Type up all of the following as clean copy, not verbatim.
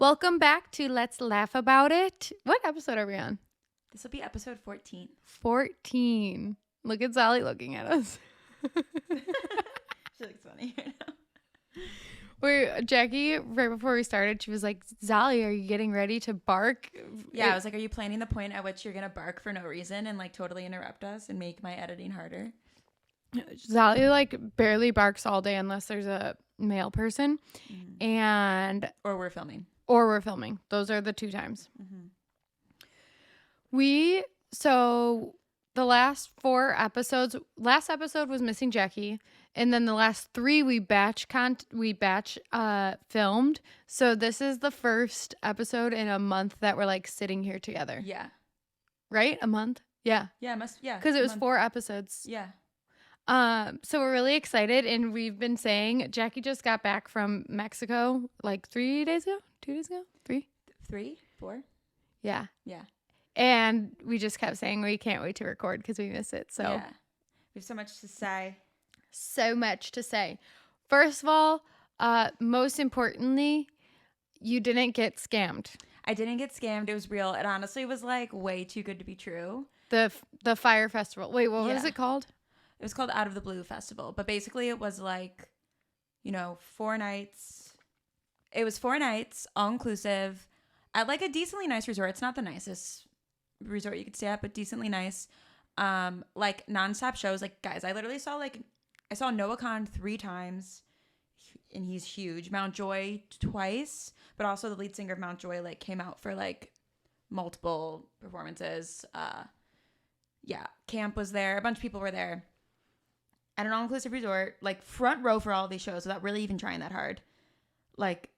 Welcome back to Let's Laugh About It. What episode are we on? This will be episode 14. 14. Look at Sally looking at us. She looks funny right now. Jackie, right before we started, she was like, Sally, are you getting ready to bark? Yeah, I was like, are you planning the point at which you're going to bark for no reason and like totally interrupt us and make my editing harder? Sally like barely barks all day unless there's a male person Or we're filming. Those are the two times. Mm-hmm. So the last 4 episodes, last episode was Missing Jackie. And then the last 3 we batch filmed. So this is the first episode in a month that we're like sitting here together. Yeah. Right? A month? Yeah. Yeah, Because it was 4 episodes. Yeah. So we're really excited, and we've been saying Jackie just got back from Mexico like 3 days ago, 2 days ago, 3, 3, 4. yeah, Yeah. And we just kept saying we can't wait to record because we miss it. So yeah. We have so much to say. So much to say. First of all, most importantly, you didn't get scammed. I didn't get scammed. It was real. It honestly was like way too good to be true. The Fyre Festival. Wait, what was it called? It was called Out of the Blue Festival, but basically it was like, 4 nights. It was 4 nights, all inclusive, at like a decently nice resort. It's not the nicest resort you could stay at, but decently nice. Like nonstop shows. Like, guys, I literally saw Noah Kahn 3 times, and he's huge. Mountjoy twice, but also the lead singer of Mountjoy like came out for like multiple performances. Camp was there. A bunch of people were there. At an all-inclusive resort, like front row for all of these shows without really even trying that hard. Like,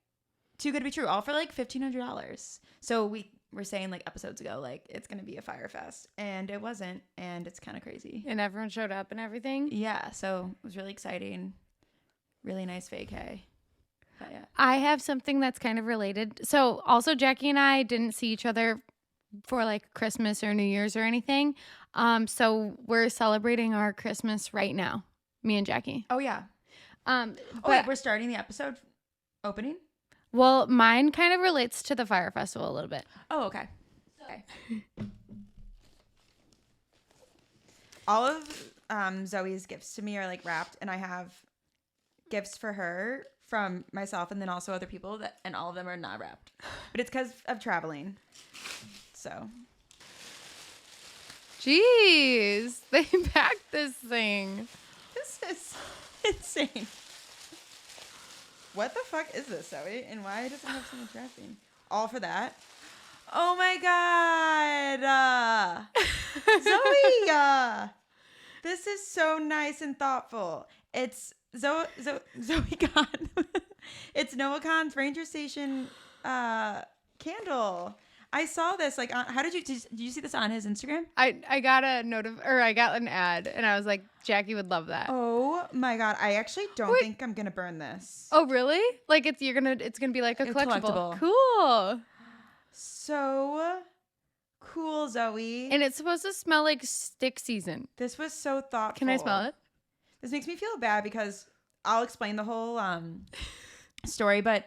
too good to be true. All for like $1,500. So we were saying like episodes ago, like it's going to be a Fyre Fest. And it wasn't. And it's kind of crazy. And everyone showed up and everything? Yeah. So it was really exciting. Really nice vacay. But yeah. I have something that's kind of related. So also Jackie and I didn't see each other for like Christmas or New Year's or anything. So we're celebrating our Christmas right now, me and Jackie. Oh yeah. But wait, we're starting the episode opening? Well, mine kind of relates to the Fyre Festival a little bit. Oh, okay. All of Zoe's gifts to me are like wrapped, and I have gifts for her from myself and then also other people and all of them are not wrapped. But it's because of traveling. So. Jeez, they packed this thing. This is insane. What the fuck is this, Zoe? And why does it have so much wrapping? All for that? Oh my god. Zoe! This is so nice and thoughtful. It's Zoe Kahn. It's Noah Kahn's Ranger Station candle. I saw this. Like, how did you see this on his Instagram? I got I got an ad, and I was like, Jackie would love that. Oh my god! I actually don't think I'm gonna burn this. Oh really? Like it's gonna be like a collectible. Cool. So cool, Zoe. And it's supposed to smell like stick season. This was so thoughtful. Can I smell it? This makes me feel bad because I'll explain the whole story, but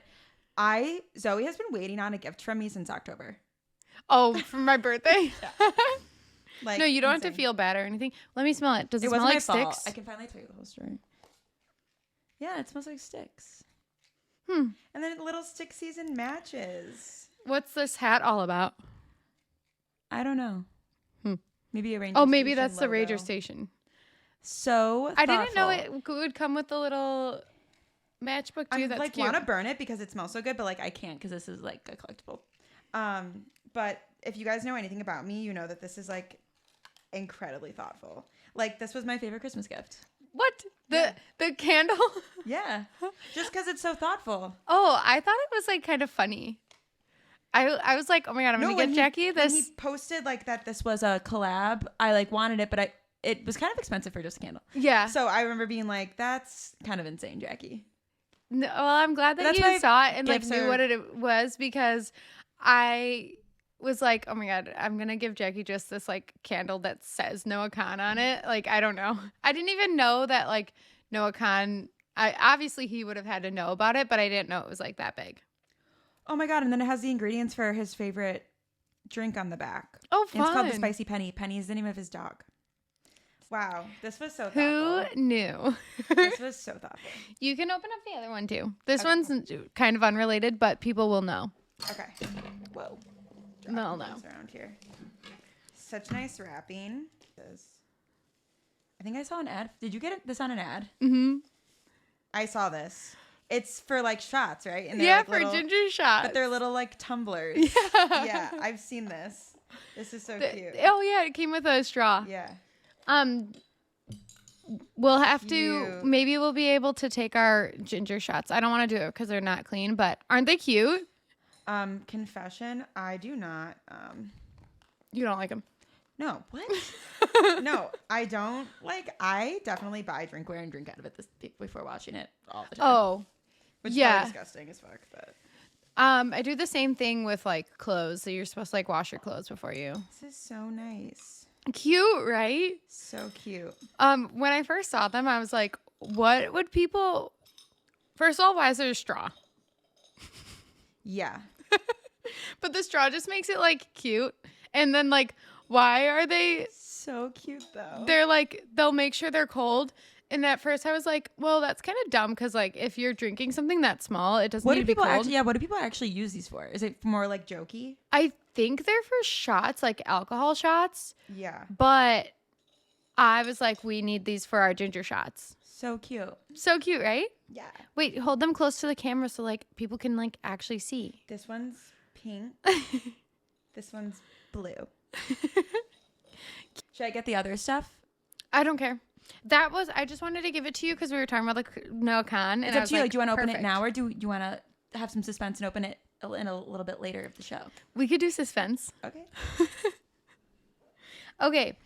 Zoe has been waiting on a gift from me since October. Oh, for my birthday? Yeah. Like, no, you don't have to feel bad or anything. Let me smell it. Does it smell like sticks? I can finally tell you the whole story. Yeah, it smells like sticks. And then little stick season matches. What's this hat all about? I don't know. Maybe a Ranger Oh, maybe Station that's logo. the Ranger Station. So I didn't know it would come with a little matchbook too. I That's like cute. want to burn it because it smells so good, but like I can't because this is like a collectible. But if you guys know anything about me, you know that this is like incredibly thoughtful. Like this was my favorite Christmas gift. What? The candle? Yeah. Just because it's so thoughtful. Oh, I thought it was like kind of funny. I was like, oh my god, I'm gonna get Jackie this. When he posted like that this was a collab, I like wanted it, but it was kind of expensive for just a candle. Yeah. So I remember being like, that's kind of insane, Jackie. No, well, I'm glad that you saw it and like knew what it was because I was like, oh my god, I'm gonna give Jackie just this like candle that says Noah Kahn on it. Like, I don't know. I didn't even know that like Noah Kahn. Obviously he would have had to know about it, but I didn't know it was like that big. Oh my God. And then it has the ingredients for his favorite drink on the back. Oh, fun. And it's called the Spicy Penny. Penny is the name of his dog. Wow. This was so thoughtful. Who knew? This was so thoughtful. You can open up the other one too. This one's kind of unrelated, but people will know. Okay. Whoa. They'll know. Around here. Such nice wrapping. I think I saw an ad. Did you get this on an ad? Mm-hmm. I saw this. It's for like shots, right? And yeah, like for ginger shots. But they're little like tumblers. Yeah. Yeah, I've seen this. This is so cute. Oh yeah, it came with a straw. Yeah. We'll have to. Maybe we'll be able to take our ginger shots. I don't want to do it because they're not clean, but aren't they cute? Confession, I do not. You don't like them? No. What? No, I don't. Like, I definitely buy drinkware and drink out of it before washing it all the time. Oh, which yeah. is disgusting as fuck. But I do the same thing with like clothes. So you're supposed to like wash your clothes before you. This is so nice. Cute, right? So cute. When I first saw them, I was like, what would people... First of all, why is there a straw? Yeah. But the straw just makes it like cute. And then like, why are they... So cute though. They're like, they'll make sure they're cold. And at first I was like, well, that's kind of dumb because like if you're drinking something that small, it doesn't need to be cold. What do people actually use these for? Is it more like jokey? I think they're for shots, like alcohol shots. Yeah. But I was like, we need these for our ginger shots. So cute. So cute, right? Yeah. Wait, hold them close to the camera so like people can like actually see. This one's pink. This one's blue. Should I get the other stuff? I don't care. I just wanted to give it to you because we were talking about the Zoe Kahn. It's up to you. Like, do you want to open it now or do you want to have some suspense and open it in a little bit later of the show? We could do suspense. Okay. Okay.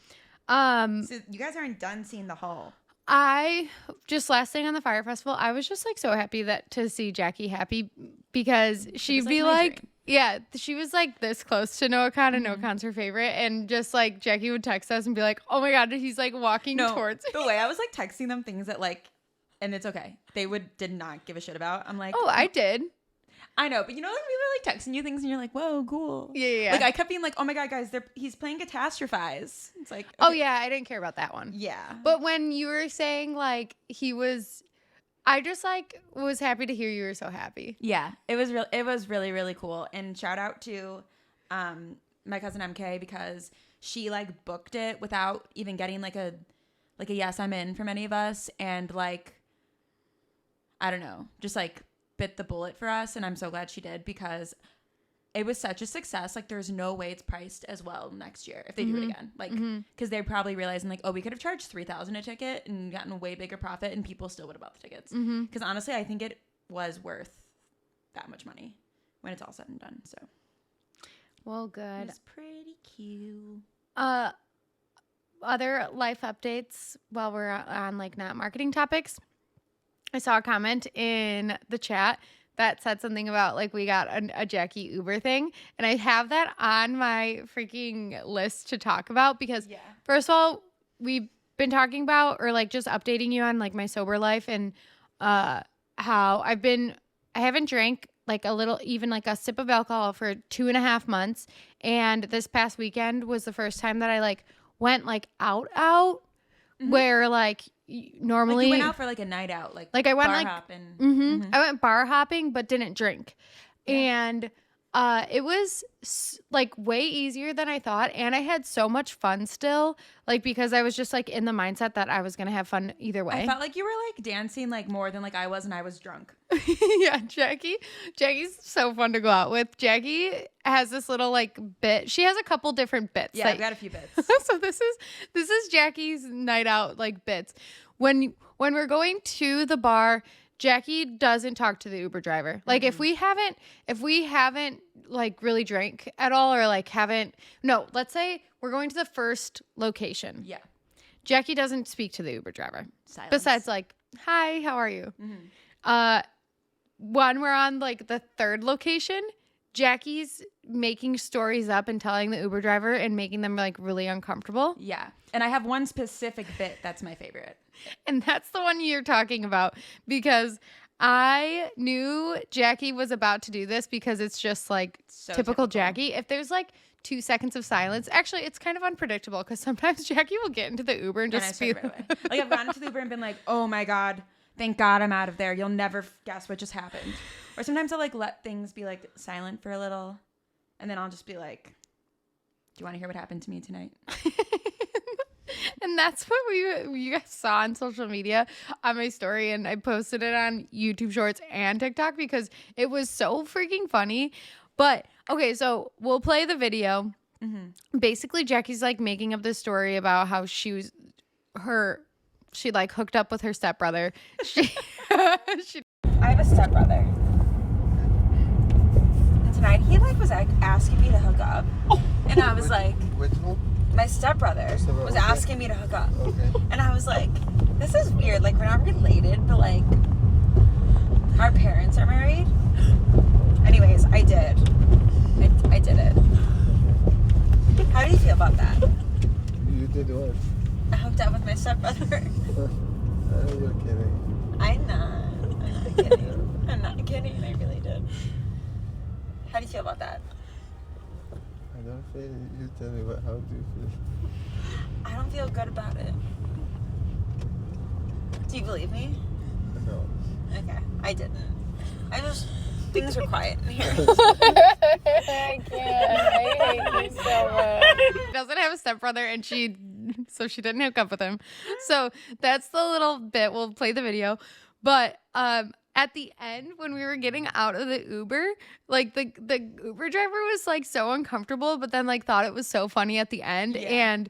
So you guys aren't done seeing the haul. Last thing on the Fyre Festival, I was just like so happy to see Jackie happy because she'd be like, yeah, she was like this close to Zoe Kahn and Zoe Kahn's her favorite. And just like Jackie would text us and be like, oh my God, he's like walking towards me. The way I was like texting them things that like, and it's okay. They did not give a shit about. I'm like, oh, I did. I know, but you know, like we were like texting you things and you're like, whoa, cool. Yeah. Like I kept being like, oh my God, guys, he's playing Catastrophize. It's like, okay. Oh yeah, I didn't care about that one. Yeah. But when you were saying like I just like was happy to hear you were so happy. Yeah, it was really, really cool. And shout out to my cousin MK because she like booked it without even getting like a yes, I'm in from any of us. And like, I don't know, just like bit the bullet for us. And I'm so glad she did because it was such a success. Like there's no way it's priced as well next year if they do it again. Like, because they're probably realizing like, oh, we could have charged $3,000 a ticket and gotten a way bigger profit and people still would have bought the tickets. Because honestly, I think it was worth that much money when it's all said and done. So, well, good. It's pretty cute. Other life updates while we're on like not marketing topics. I saw a comment in the chat that said something about like we got a Jackie Uber thing. And I have that on my freaking list to talk about because first of all, we've been talking about or like just updating you on like my sober life and how I haven't drank like even a sip of alcohol for 2.5 months. And this past weekend was the first time that I like went like out where like normally like you went out for like a night out, like I went bar like hopping. I went bar hopping but didn't drink, and it was like way easier than I thought, and I had so much fun still, like because I was just like in the mindset that I was gonna have fun either way. I felt like you were like dancing like more than like I was, and I was drunk. Yeah, Jackie's so fun to go out with. Jackie has this little like bit. She has a couple different bits. Yeah, I've got a few bits. So this is Jackie's night out like bits. When we're going to the bar, Jackie doesn't talk to the Uber driver. Like if we haven't like really drank at all or like let's say we're going to the first location. Yeah. Jackie doesn't speak to the Uber driver. Silence. Besides like, hi, how are you? When we're on like the third location, Jackie's making stories up and telling the Uber driver and making them like really uncomfortable. Yeah. And I have one specific bit that's my favorite. And that's the one you're talking about because I knew Jackie was about to do this because it's just like so typical Jackie. If there's like 2 seconds of silence, actually, it's kind of unpredictable because sometimes Jackie will get into the Uber and just be right away. Like I've gotten into the Uber and been like, oh my God, thank God I'm out of there. You'll never guess what just happened. Or sometimes I'll like let things be like silent for a little and then I'll just be like, do you want to hear what happened to me tonight? And that's what you guys saw on social media on my story, and I posted it on YouTube Shorts and TikTok because it was so freaking funny. But okay, so we'll play the video. Mm-hmm. Basically, Jackie's like making up this story about how she like hooked up with her stepbrother. I have a stepbrother. And tonight he like was like asking me to hook up, and I was like, which one? My stepbrother was asking me to hook up. Okay. And I was like, this is weird. Like, we're not related, but like, our parents are married. Anyways, I did. I did it. How do you feel about that? You did what? I hooked up with my stepbrother. You're kidding. I'm not kidding. I'm not kidding. I really did. How do you feel about that? I don't feel. You tell me how do you feel? I don't feel good about it. Do you believe me? No. Okay, I didn't. Things were quiet in here. I can't. I hate you so much. She doesn't have a stepbrother, and so she didn't hook up with him. So that's the little bit. We'll play the video, but at the end, when we were getting out of the Uber, like the Uber driver was like so uncomfortable, but then like thought it was so funny at the end. Yeah. And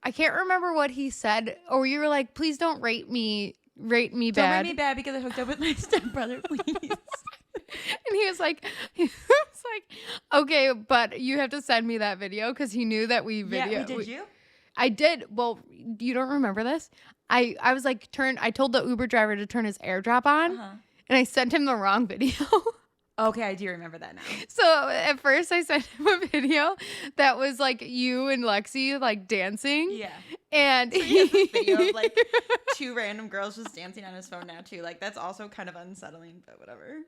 I can't remember what he said, or you were like, please don't rate me bad. Don't rate me bad because I hooked up with my stepbrother, please. And he was like, okay, but you have to send me that video because he knew that we videoed. Yeah, did you? I did. Well, you don't remember this? I was like, I told the Uber driver to turn his AirDrop on. Uh-huh. And I sent him the wrong video. Okay, I do remember that now. So at first I sent him a video that was like you and Lexi like dancing. Yeah. And so he has this video of like 2 random girls just dancing on his phone now too. Like that's also kind of unsettling, but whatever.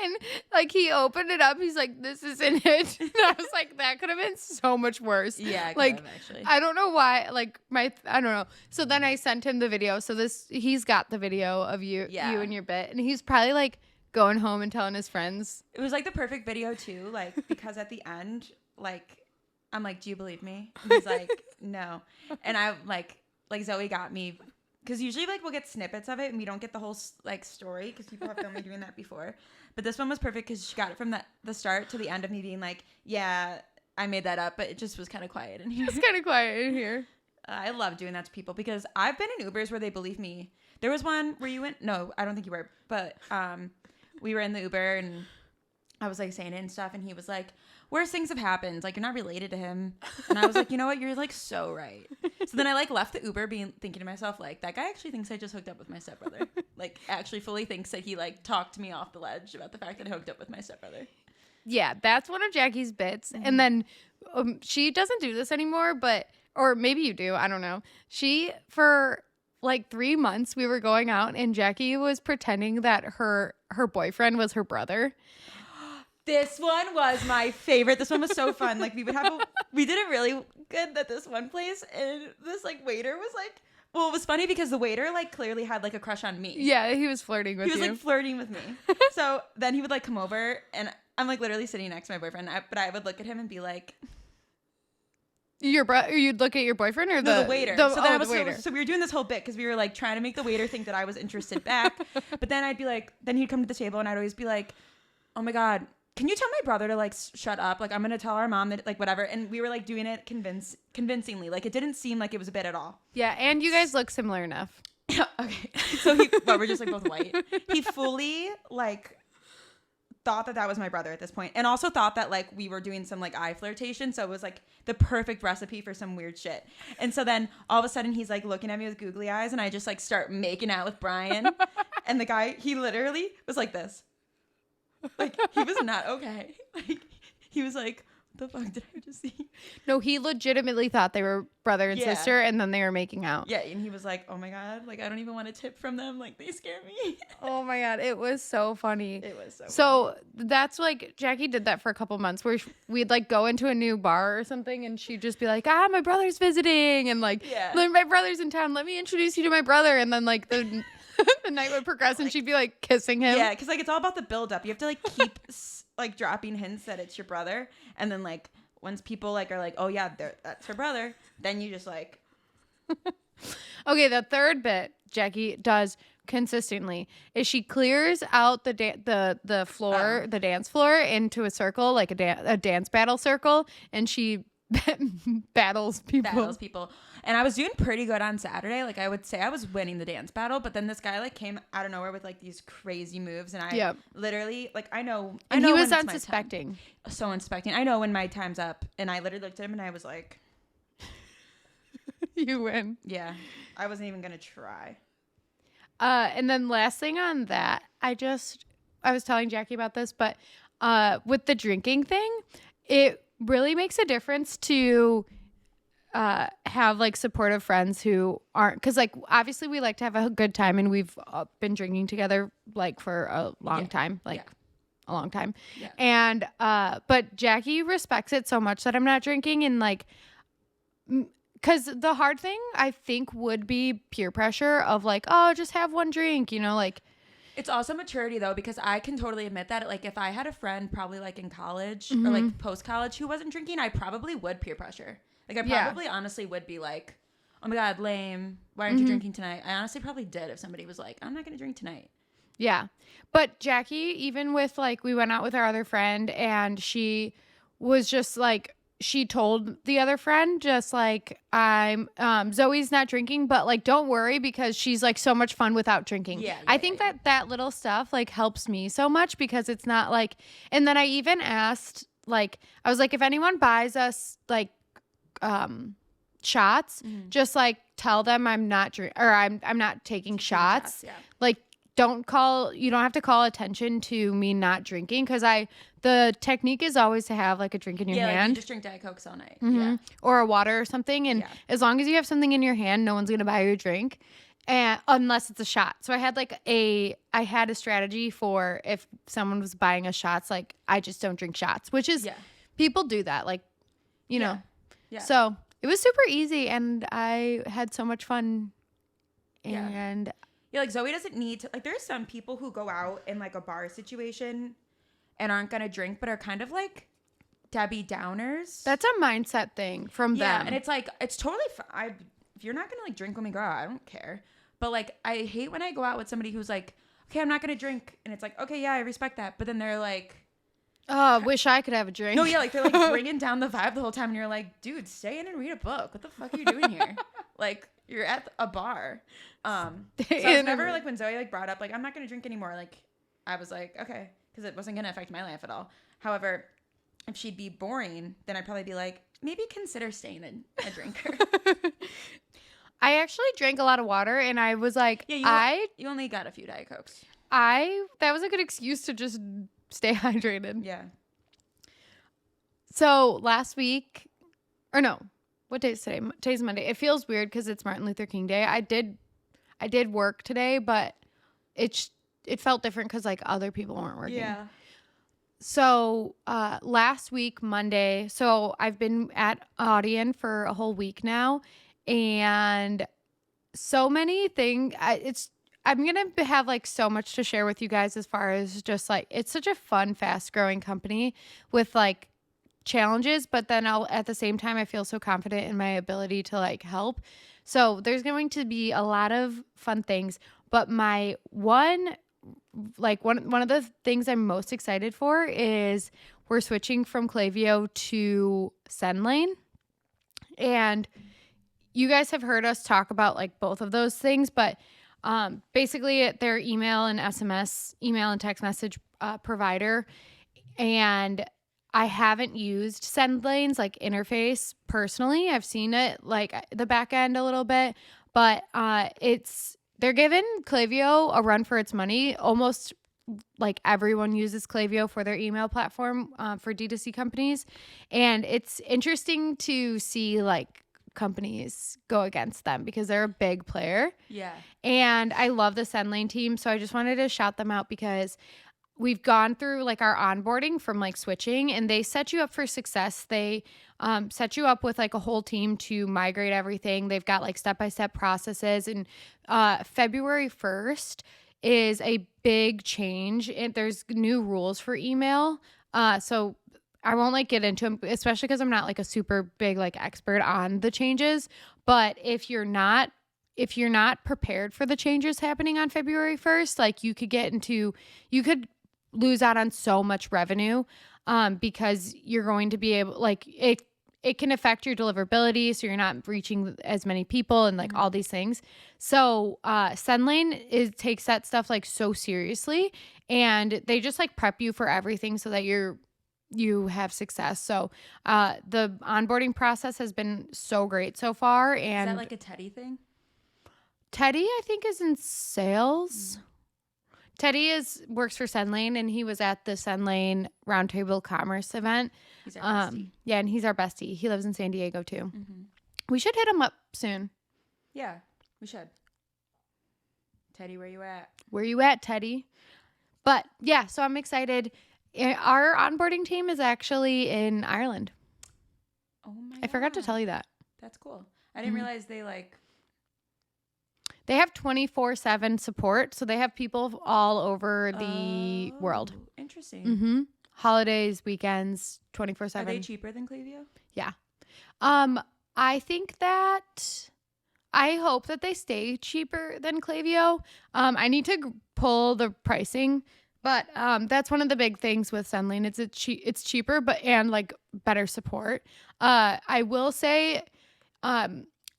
And like he opened it up, he's like, "This isn't it." And I was like, "That could have been so much worse." Yeah, like actually. I don't know why. Like I don't know. So then I sent him the video. So he's got the video of you and your bit, and he's probably like going home and telling his friends. It was like the perfect video too, like because at the end, like I'm like, "Do you believe me?" And he's like, "No," and I like Zoe got me. Because usually, like, we'll get snippets of it, and we don't get the whole, like, story, because people have filmed me doing that before. But this one was perfect, because she got it from the start to the end of me being like, yeah, I made that up, but it just was kind of quiet in here. It's kind of quiet in here. I love doing that to people, because I've been in Ubers where they believe me. There was one where you went, no, I don't think you were, but we were in the Uber, and I was, like, saying it and stuff, and he was like, worst things have happened. Like, you're not related to him. And I was like, you know what? You're, like, so right. So then I, like, left the Uber thinking to myself, like, that guy actually thinks I just hooked up with my stepbrother. Like, actually fully thinks that he, like, talked me off the ledge about the fact that I hooked up with my stepbrother. Yeah, that's one of Jackie's bits. Mm-hmm. And then she doesn't do this anymore, or maybe you do. I don't know. For, like, 3 months, we were going out, and Jackie was pretending that her boyfriend was her brother. This one was my favorite. This one was so fun. Like we did it really good at this one place, and this like waiter was like, well, it was funny because the waiter like clearly had like a crush on me. Yeah, he was flirting with you. He was like flirting with me. So then he would like come over, and I'm like literally sitting next to my boyfriend, but I would look at him and be like, you'd look at your boyfriend or the waiter. So we were doing this whole bit because we were like trying to make the waiter think that I was interested back. But then I'd be like, then he'd come to the table, and I'd always be like, oh my God, can you tell my brother to like shut up? Like I'm gonna tell our mom that like whatever. And we were like doing it convincingly. Like it didn't seem like it was a bit at all. Yeah, and you guys look similar enough. Okay. So we're just like both white. He fully like thought that was my brother at this point, and also thought that like we were doing some like eye flirtation. So it was like the perfect recipe for some weird shit. And so then all of a sudden he's like looking at me with googly eyes, and I just like start making out with Brian, and the guy, he literally was like this. Like he was not okay. Like he was like, the fuck did I just see? No, he legitimately thought they were brother and sister, and then they were making out. Yeah, and he was like, oh my God, like, I don't even want a tip from them. Like, they scare me. Oh my God, it was so funny. It was so funny. That's like, Jackie did that for a couple months where we'd like go into a new bar or something and she'd just be like, my brother's visiting. And like, my brother's in town. Let me introduce you to my brother. And then like the night would progress and she'd be like kissing him. Yeah, because like it's all about the build up. You have to like keep like dropping hints that it's your brother. And then like once people like are like, oh yeah, that's her brother, then you just like. Okay, the third bit Jackie does consistently is she clears out the floor, the dance floor into a circle, like a dance battle circle, and she battles people. And I was doing pretty good on Saturday. Like I would say I was winning the dance battle, but then this guy like came out of nowhere with like these crazy moves, and I literally like I know he was unsuspecting. So unsuspecting. I know when my time's up, and I literally looked at him and I was like, "You win." Yeah, I wasn't even gonna try. And then last thing on that, I was telling Jackie about this, but with the drinking thing, it really makes a difference to have like supportive friends who aren't, because like obviously we like to have a good time and we've been drinking together like for a long time, a long time. Yeah. And but Jackie respects it so much that I'm not drinking, and like because the hard thing I think would be peer pressure of like, oh, just have one drink, you know, like. It's also maturity though, because I can totally admit that like if I had a friend probably like in college or like post college who wasn't drinking, I probably would peer pressure. Like I probably honestly would be like, oh my God, lame. Why aren't you drinking tonight? I honestly probably did if somebody was like, I'm not going to drink tonight. Yeah. But Jackie, even with like, we went out with our other friend and she was just like, she told the other friend just like, Zoe's not drinking, but like, don't worry because she's like so much fun without drinking. I think that little stuff like helps me so much because it's not like, and then I even asked, like, I was like, if anyone buys us like, shots, just like tell them I'm not I'm not taking shots. Like you don't have to call attention to me not drinking, because the technique is always to have like a drink in your hand. Like you just drink Diet Cokes all night. Or a water or something, and as long as you have something in your hand, no one's gonna buy you a drink, and unless it's a shot. So I had a strategy for if someone was buying us shots, like I just don't drink shots, which is people do that, like, you know. So it was super easy and I had so much fun. And like Zoe doesn't need to, like, there's some people who go out in like a bar situation and aren't gonna drink but are kind of like Debbie Downers. That's a mindset thing from them. And it's like, it's totally fine. If you're not gonna like drink when we go out, I don't care. But like I hate when I go out with somebody who's like, okay, I'm not gonna drink, and it's like, okay, yeah, I respect that, but then they're like, oh, wish I could have a drink. No, like they're like bringing down the vibe the whole time, and you're like, dude, stay in and read a book. What the fuck are you doing here? Like, you're at a bar. So I was never like, when Zoe like brought up like, I'm not gonna drink anymore, like I was like, okay, because it wasn't gonna affect my life at all. However, if she'd be boring, then I'd probably be like, maybe consider staying a drinker. I actually drank a lot of water, and I was like, you only got a few Diet Cokes. That was a good excuse to just stay hydrated. Yeah. So last week, or no, what day is today? Today's Monday. It feels weird because it's Martin Luther King Day. I did work today, but it felt different because like other people weren't working. Yeah. So last week, Monday, so I've been at Audion for a whole week now, and so many things. I'm going to have like so much to share with you guys as far as just like, it's such a fun, fast growing company with like challenges, but then at the same time, I feel so confident in my ability to like help. So there's going to be a lot of fun things, but my one of the things I'm most excited for is we're switching from Klaviyo to Sendlane. And you guys have heard us talk about like both of those things, but basically their email and text message provider. And I haven't used Sendlane's like interface personally. I've seen it like the back end a little bit, but they're giving Klaviyo a run for its money, almost like everyone uses Klaviyo for their email platform for D2C companies. And it's interesting to see like companies go against them because they're a big player. Yeah. And I love the SendLane team. So I just wanted to shout them out because we've gone through like our onboarding from like switching, and they set you up for success. They set you up with like a whole team to migrate everything. They've got like step-by-step processes. And February 1st is a big change. There's new rules for email. So I won't like get into them, especially because I'm not like a super big like expert on the changes. But if you're not prepared for the changes happening on February 1st, like you could lose out on so much revenue because you're going to be able, like it can affect your deliverability, so you're not reaching as many people and like all these things. So SendLane takes that stuff like so seriously, and they just like prep you for everything so that you have success. So the onboarding process has been so great so far. And is that like a Teddy thing? Teddy, I think, is in sales. Teddy works for SendLane, and he was at the SendLane Roundtable Commerce event. He's our bestie. Yeah, and he's our bestie. He lives in San Diego too. Mm-hmm. We should hit him up soon. Yeah, we should. Teddy, where you at? Where you at, Teddy? But yeah, so I'm excited. Our onboarding team is actually in Ireland. Oh my! I forgot to tell you that. That's cool. I didn't realize they like. They have 24/7 support, so they have people all over the world. Interesting. Mm-hmm. Holidays, weekends, 24/7. Are they cheaper than Klaviyo? Yeah. I think that I hope that they stay cheaper than Klaviyo. I need to pull the pricing, but that's one of the big things with SendLane. It's cheaper, and like better support. I will say,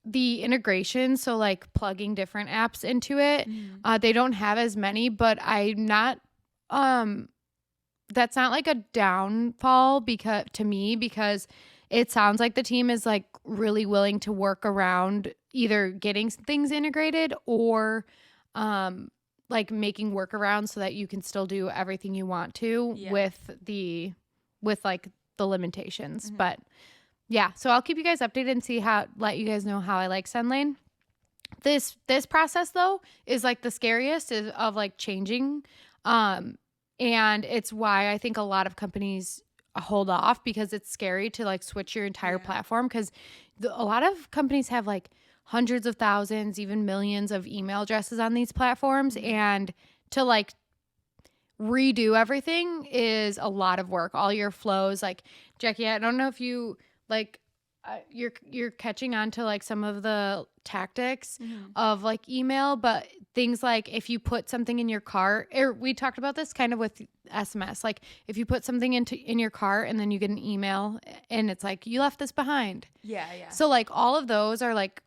the integration, so like plugging different apps into it, they don't have as many, but I'm not that's not like a downfall because it sounds like the team is like really willing to work around either getting things integrated or like making workarounds so that you can still do everything you want to with like the limitations. But yeah, so I'll keep you guys updated and let you guys know how I like SendLane. This process though is like the scariest of like changing, and it's why I think a lot of companies hold off, because it's scary to like switch your entire platform, because a lot of companies have like hundreds of thousands, even millions of email addresses on these platforms, and to like redo everything is a lot of work. All your flows, like Jackie, I don't know if you like you're catching on to like some of the tactics of like email, but things like if you put something in your cart, or we talked about this kind of with SMS, like if you put something in your cart and then you get an email and it's like you left this behind. Yeah. So like all of those are like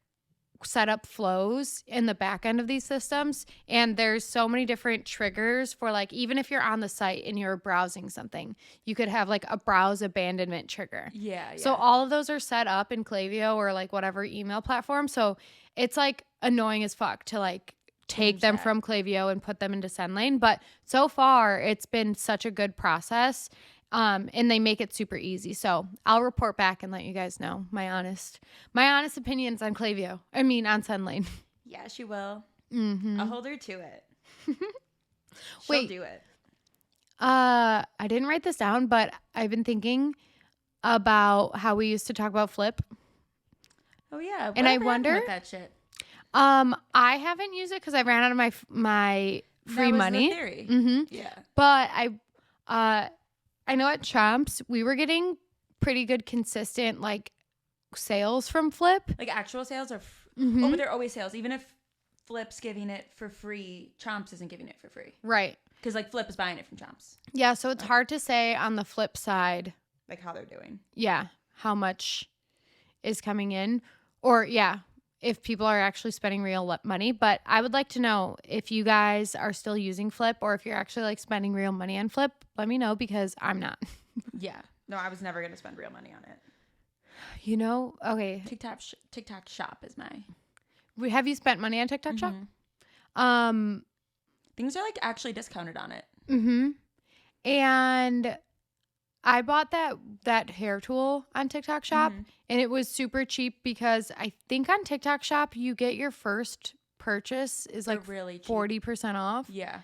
set up flows in the back end of these systems, and there's so many different triggers for like, even if you're on the site and you're browsing something, you could have like a browse abandonment trigger. So all of those are set up in Klaviyo or like whatever email platform, so it's like annoying as fuck to like take them from Klaviyo and put them into SendLane. But so far it's been such a good process, and they make it super easy. So I'll report back and let you guys know my honest opinions on Klaviyo. I mean, on SendLane. Yeah, she will. I'll hold her to it. She'll do it. I didn't write this down, but I've been thinking about how we used to talk about Flip. Oh yeah, and I wonder with that shit. I haven't used it because I ran out of my free money. The theory. Yeah, but I know at Chomps we were getting pretty good consistent like sales from Flip. Like actual sales or but they're always sales. Even if Flip's giving it for free, Chomps isn't giving it for free. Right. Because like Flip is buying it from Chomps. Yeah, so it's hard to say on the Flip side. Like how they're doing. Yeah, how much is coming in. Or if people are actually spending real money. But I would like to know if you guys are still using Flip, or if you're actually like spending real money on Flip. Let me know, because I'm not. Yeah. No, I was never going to spend real money on it. You know, okay. TikTok Shop is my. Have you spent money on TikTok Shop? Things are like actually discounted on it. Mm-hmm. And I bought that hair tool on TikTok Shop, and it was super cheap because I think on TikTok Shop you get your first purchase is like really 40% off. Yeah.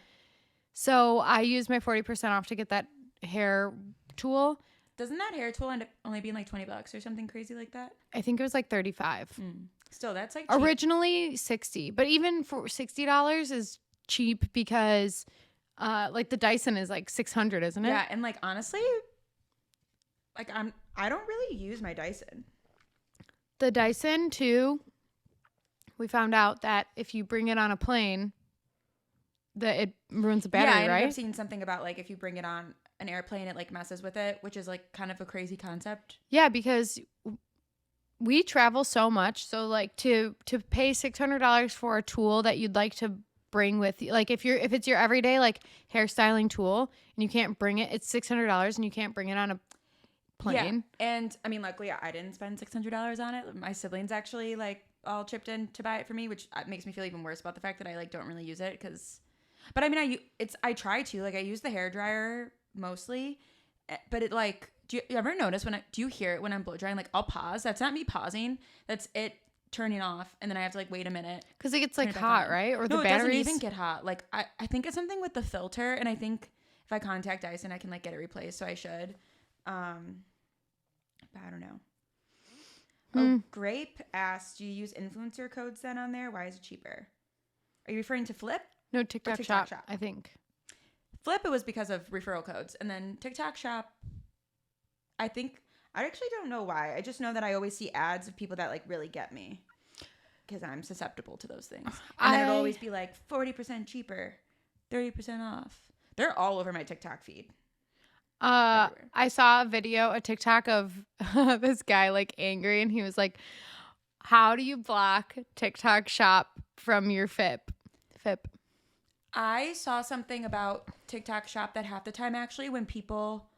So I used my 40% off to get that hair tool. Doesn't that hair tool end up only being like $20 or something crazy like that? I think it was like $35. Still, that's like cheap. Originally $60, but even for $60 is cheap because like the Dyson is like $600, isn't it? Yeah, and like honestly, like I don't really use my Dyson. The Dyson too, we found out that if you bring it on a plane, that it ruins the battery, right? I ended up seeing something about like if you bring it on an airplane, it like messes with it, which is like kind of a crazy concept. Yeah, because we travel so much, so like to pay $600 for a tool that you'd like to bring with you, like if it's your everyday like hairstyling tool and you can't bring it, it's $600 and you can't bring it on a plane. Yeah. And I mean, luckily I didn't spend $600 on it. My siblings actually like all chipped in to buy it for me, which makes me feel even worse about the fact that I like don't really use it but I mean I try to, like I use the hairdryer mostly, but it like, do you ever notice do you hear it when I'm blow drying? Like I'll pause. That's not me pausing. That's it turning off, and then I have to like wait a minute because it gets like hot, right? Or the batteries. It doesn't even get hot. Like I think it's something with the filter, and I think if I contact Dyson, I can like get it replaced. So I should. But I don't know. Oh, Grape asked, do you use influencer codes then on there? Why is it cheaper? Are you referring to Flip? No, TikTok Shop, I think. Flip, it was because of referral codes, and then TikTok Shop, I think. I actually don't know why. I just know that I always see ads of people that like really get me because I'm susceptible to those things. And then it'll always be like 40% cheaper, 30% off. They're all over my TikTok feed. Everywhere. I saw a TikTok of this guy like angry, and he was like, how do you block TikTok Shop from your FIP? I saw something about TikTok Shop that half the time actually when people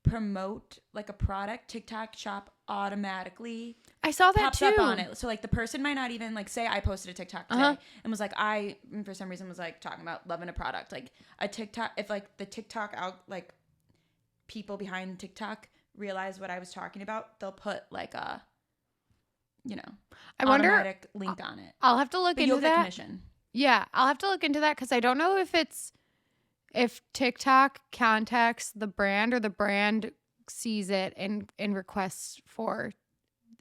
promote like a product, TikTok Shop automatically I saw that pops too. up on it. So like the person might not even like say I posted a TikTok today and was like for some reason was like talking about loving a product, like a TikTok, if like the TikTok out like people behind TikTok realize what I was talking about, they'll put like a automatic link on it. I'll have to look into you'll that. Get commission. Yeah, I'll have to look into that because I don't know if TikTok contacts the brand or the brand sees it and requests for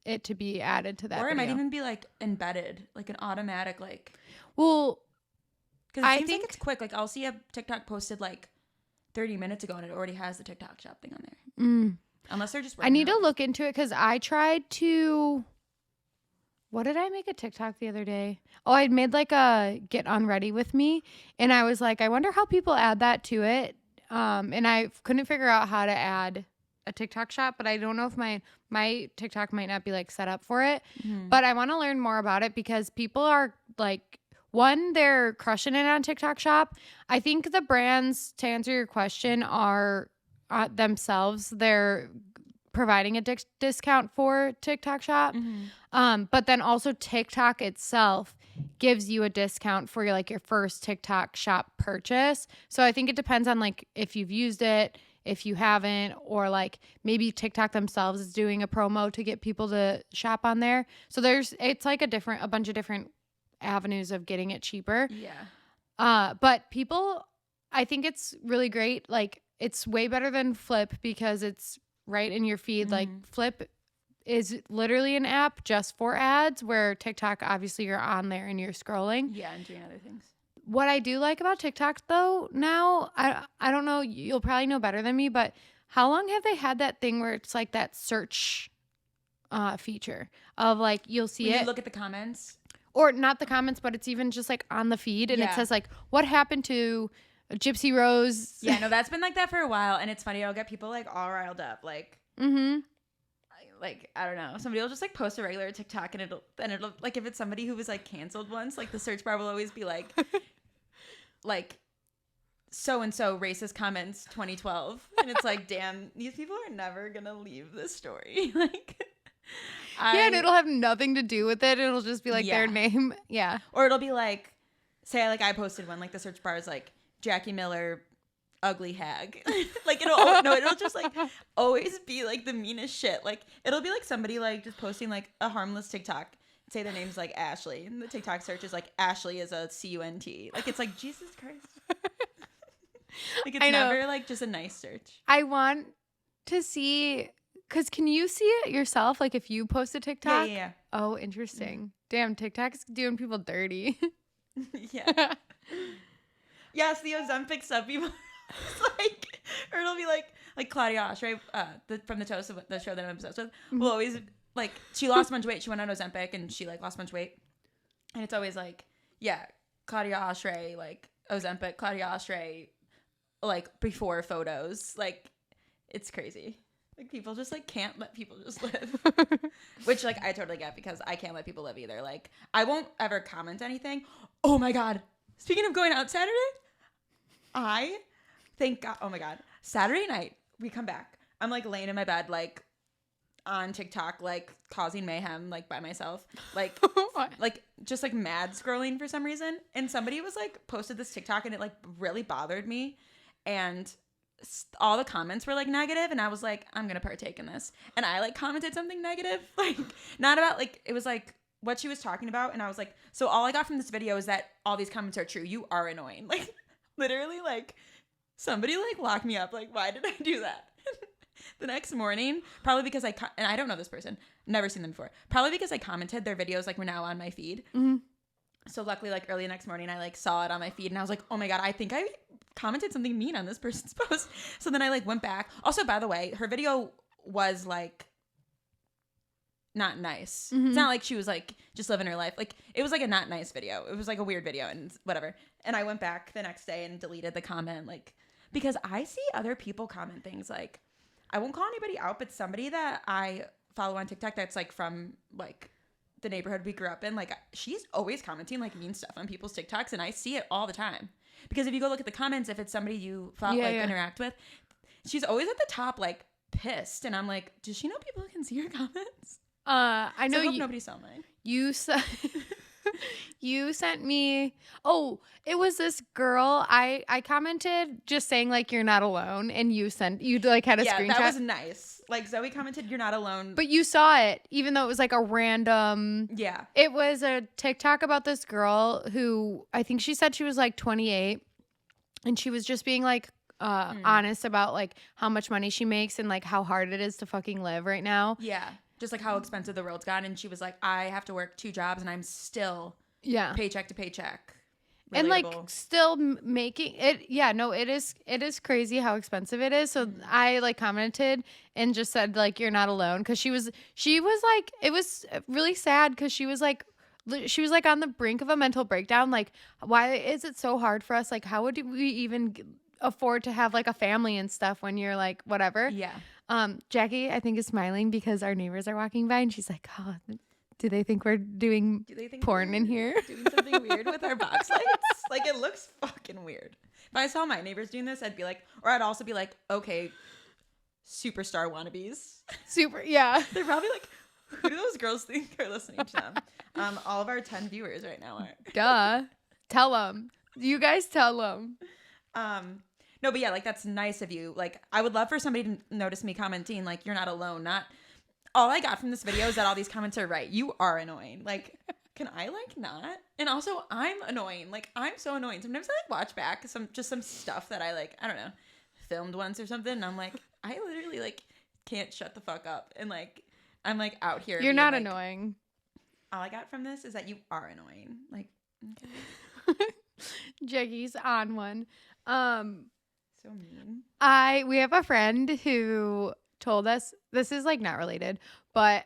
it to be added to that Or video. It might even be like embedded, like an automatic like. Well, because I think it's quick. Like I'll see a TikTok posted like 30 minutes ago and it already has the TikTok Shop thing on there. Unless they're just. I need to look into it because I tried to. What did I make a TikTok the other day? Oh, I made like a get unready with me. And I was like, I wonder how people add that to it. And I couldn't figure out how to add a TikTok Shop, but I don't know if my TikTok might not be like set up for it. But I want to learn more about it because people are like, one, they're crushing it on TikTok Shop. I think the brands, to answer your question, are themselves. They're providing a discount for TikTok Shop. But then also TikTok itself gives you a discount for your first TikTok Shop purchase. So I think it depends on like if you've used it, if you haven't, or like maybe TikTok themselves is doing a promo to get people to shop on there. So it's like a bunch of different avenues of getting it cheaper. Yeah. But people, I think it's really great. Like it's way better than Flip because it's right in your feed. Like Flip is literally an app just for ads, where TikTok, obviously you're on there and you're scrolling. Yeah, and doing other things. What I do like about TikTok though now, I don't know, you'll probably know better than me, but how long have they had that thing where it's like that search feature of like you'll see when it. You look at the comments. Or not the comments, but it's even just like on the feed and it says like what happened to Gypsy Rose. Yeah, no, that's been like that for a while, and it's funny. I'll get people like all riled up, like, like I don't know. Somebody will just like post a regular TikTok, and it'll like if it's somebody who was like canceled once, like the search bar will always be like, like so and so racist comments 2012, and it's like, damn, these people are never gonna leave this story, like. And it'll have nothing to do with it. It'll just be like their name, or it'll be like, say like I posted one, like the search bar is like Jackie Miller ugly hag. Like it'll just like always be like the meanest shit. Like it'll be like somebody like just posting like a harmless TikTok, say their name's like Ashley, and the TikTok search is like Ashley is a CUNT. Like it's like Jesus Christ. Like it's never like just a nice search. I want to see, because can you see it yourself? Like if you post a TikTok? Yeah. Oh, interesting. Damn, TikTok's doing people dirty. Yeah. Yes, the Ozempic stuff. People like, or it'll be like Claudia Osh, right? From the Toast, the show that I'm obsessed with, will always like, she lost a bunch of weight. She went on Ozempic and she like lost a bunch of weight. And it's always like, yeah, Claudia Oshray, like Ozempic, Claudia Oshray, like before photos. Like it's crazy. Like people just like can't let people just live. Which like I totally get, because I can't let people live either. Like I won't ever comment anything. Oh my God. Speaking of going out Saturday, thank God. Oh my God. Saturday night, we come back. I'm like laying in my bed, like on TikTok, like causing mayhem, like by myself, like just like mad scrolling for some reason. And somebody was like posted this TikTok and it like really bothered me. And all the comments were like negative, and I was like, I'm gonna partake in this. And I like commented something negative, like not about like, it was like what she was talking about. And I was like, so all I got from this video is that all these comments are true. You are annoying. Like literally, like somebody like locked me up. Like, why did I do that? The next morning, probably because and I don't know this person, never seen them before. Probably because I commented, their videos like were now on my feed. Mm-hmm. So luckily, like early next morning, I like saw it on my feed, and I was like, oh my God, I think I commented something mean on this person's post. So then I like went back. Also, by the way, her video was like not nice. Mm-hmm. It's not like she was like just living her life. Like it was like a not nice video. It was like a weird video and whatever. And I went back the next day and deleted the comment, like, because I see other people comment things like, I won't call anybody out, but somebody that I follow on TikTok that's like from like the neighborhood we grew up in, like she's always commenting like mean stuff on people's TikToks, and I see it all the time. Because if you go look at the comments, if it's somebody you interact with, she's always at the top like pissed, and I'm like, does she know people can see her comments? I know, so I hope nobody saw mine. You sent me, it was this girl. I commented just saying like, you're not alone, and you like had a screenshot. Yeah, that was nice. Like Zoe commented, you're not alone. But you saw it, even though it was like a random. Yeah. It was a TikTok about this girl who, I think she said she was like 28, and she was just being like honest about like how much money she makes and like how hard it is to fucking live right now. Yeah. Just like how expensive the world's gotten. And she was like, I have to work 2 jobs and I'm still paycheck to paycheck. Relatable. And like still making it. Yeah, no, it is crazy how expensive it is. So I like commented and just said like, you're not alone. Cause she was like, it was really sad. Cause she was like on the brink of a mental breakdown. Like, why is it so hard for us? Like, how would we even afford to have like a family and stuff when you're like, whatever. Yeah. Jackie, I think, is smiling because our neighbors are walking by, and she's like, oh, do they think we're doing porn in here? Doing something weird with our box lights? Like, it looks fucking weird. If I saw my neighbors doing this, I'd be like, or I'd also be like, okay, superstar wannabes. Yeah. They're probably like, who do those girls think are listening to them? All of our 10 viewers right now are. Duh. Tell them. You guys tell them. No, but yeah, like that's nice of you. Like I would love for somebody to notice me commenting like, you're not alone. Not all I got from this video is that all these comments are right. You are annoying. Like, can I like not? And also I'm annoying. Like I'm so annoying. Sometimes I like watch back some stuff that I like, I don't know, filmed once or something. And I'm like, I literally like can't shut the fuck up. And like, I'm like out here. You're not like, annoying. All I got from this is that you are annoying. Like, okay. Jackie's on one. So mean. We have a friend who told us, this is like not related, but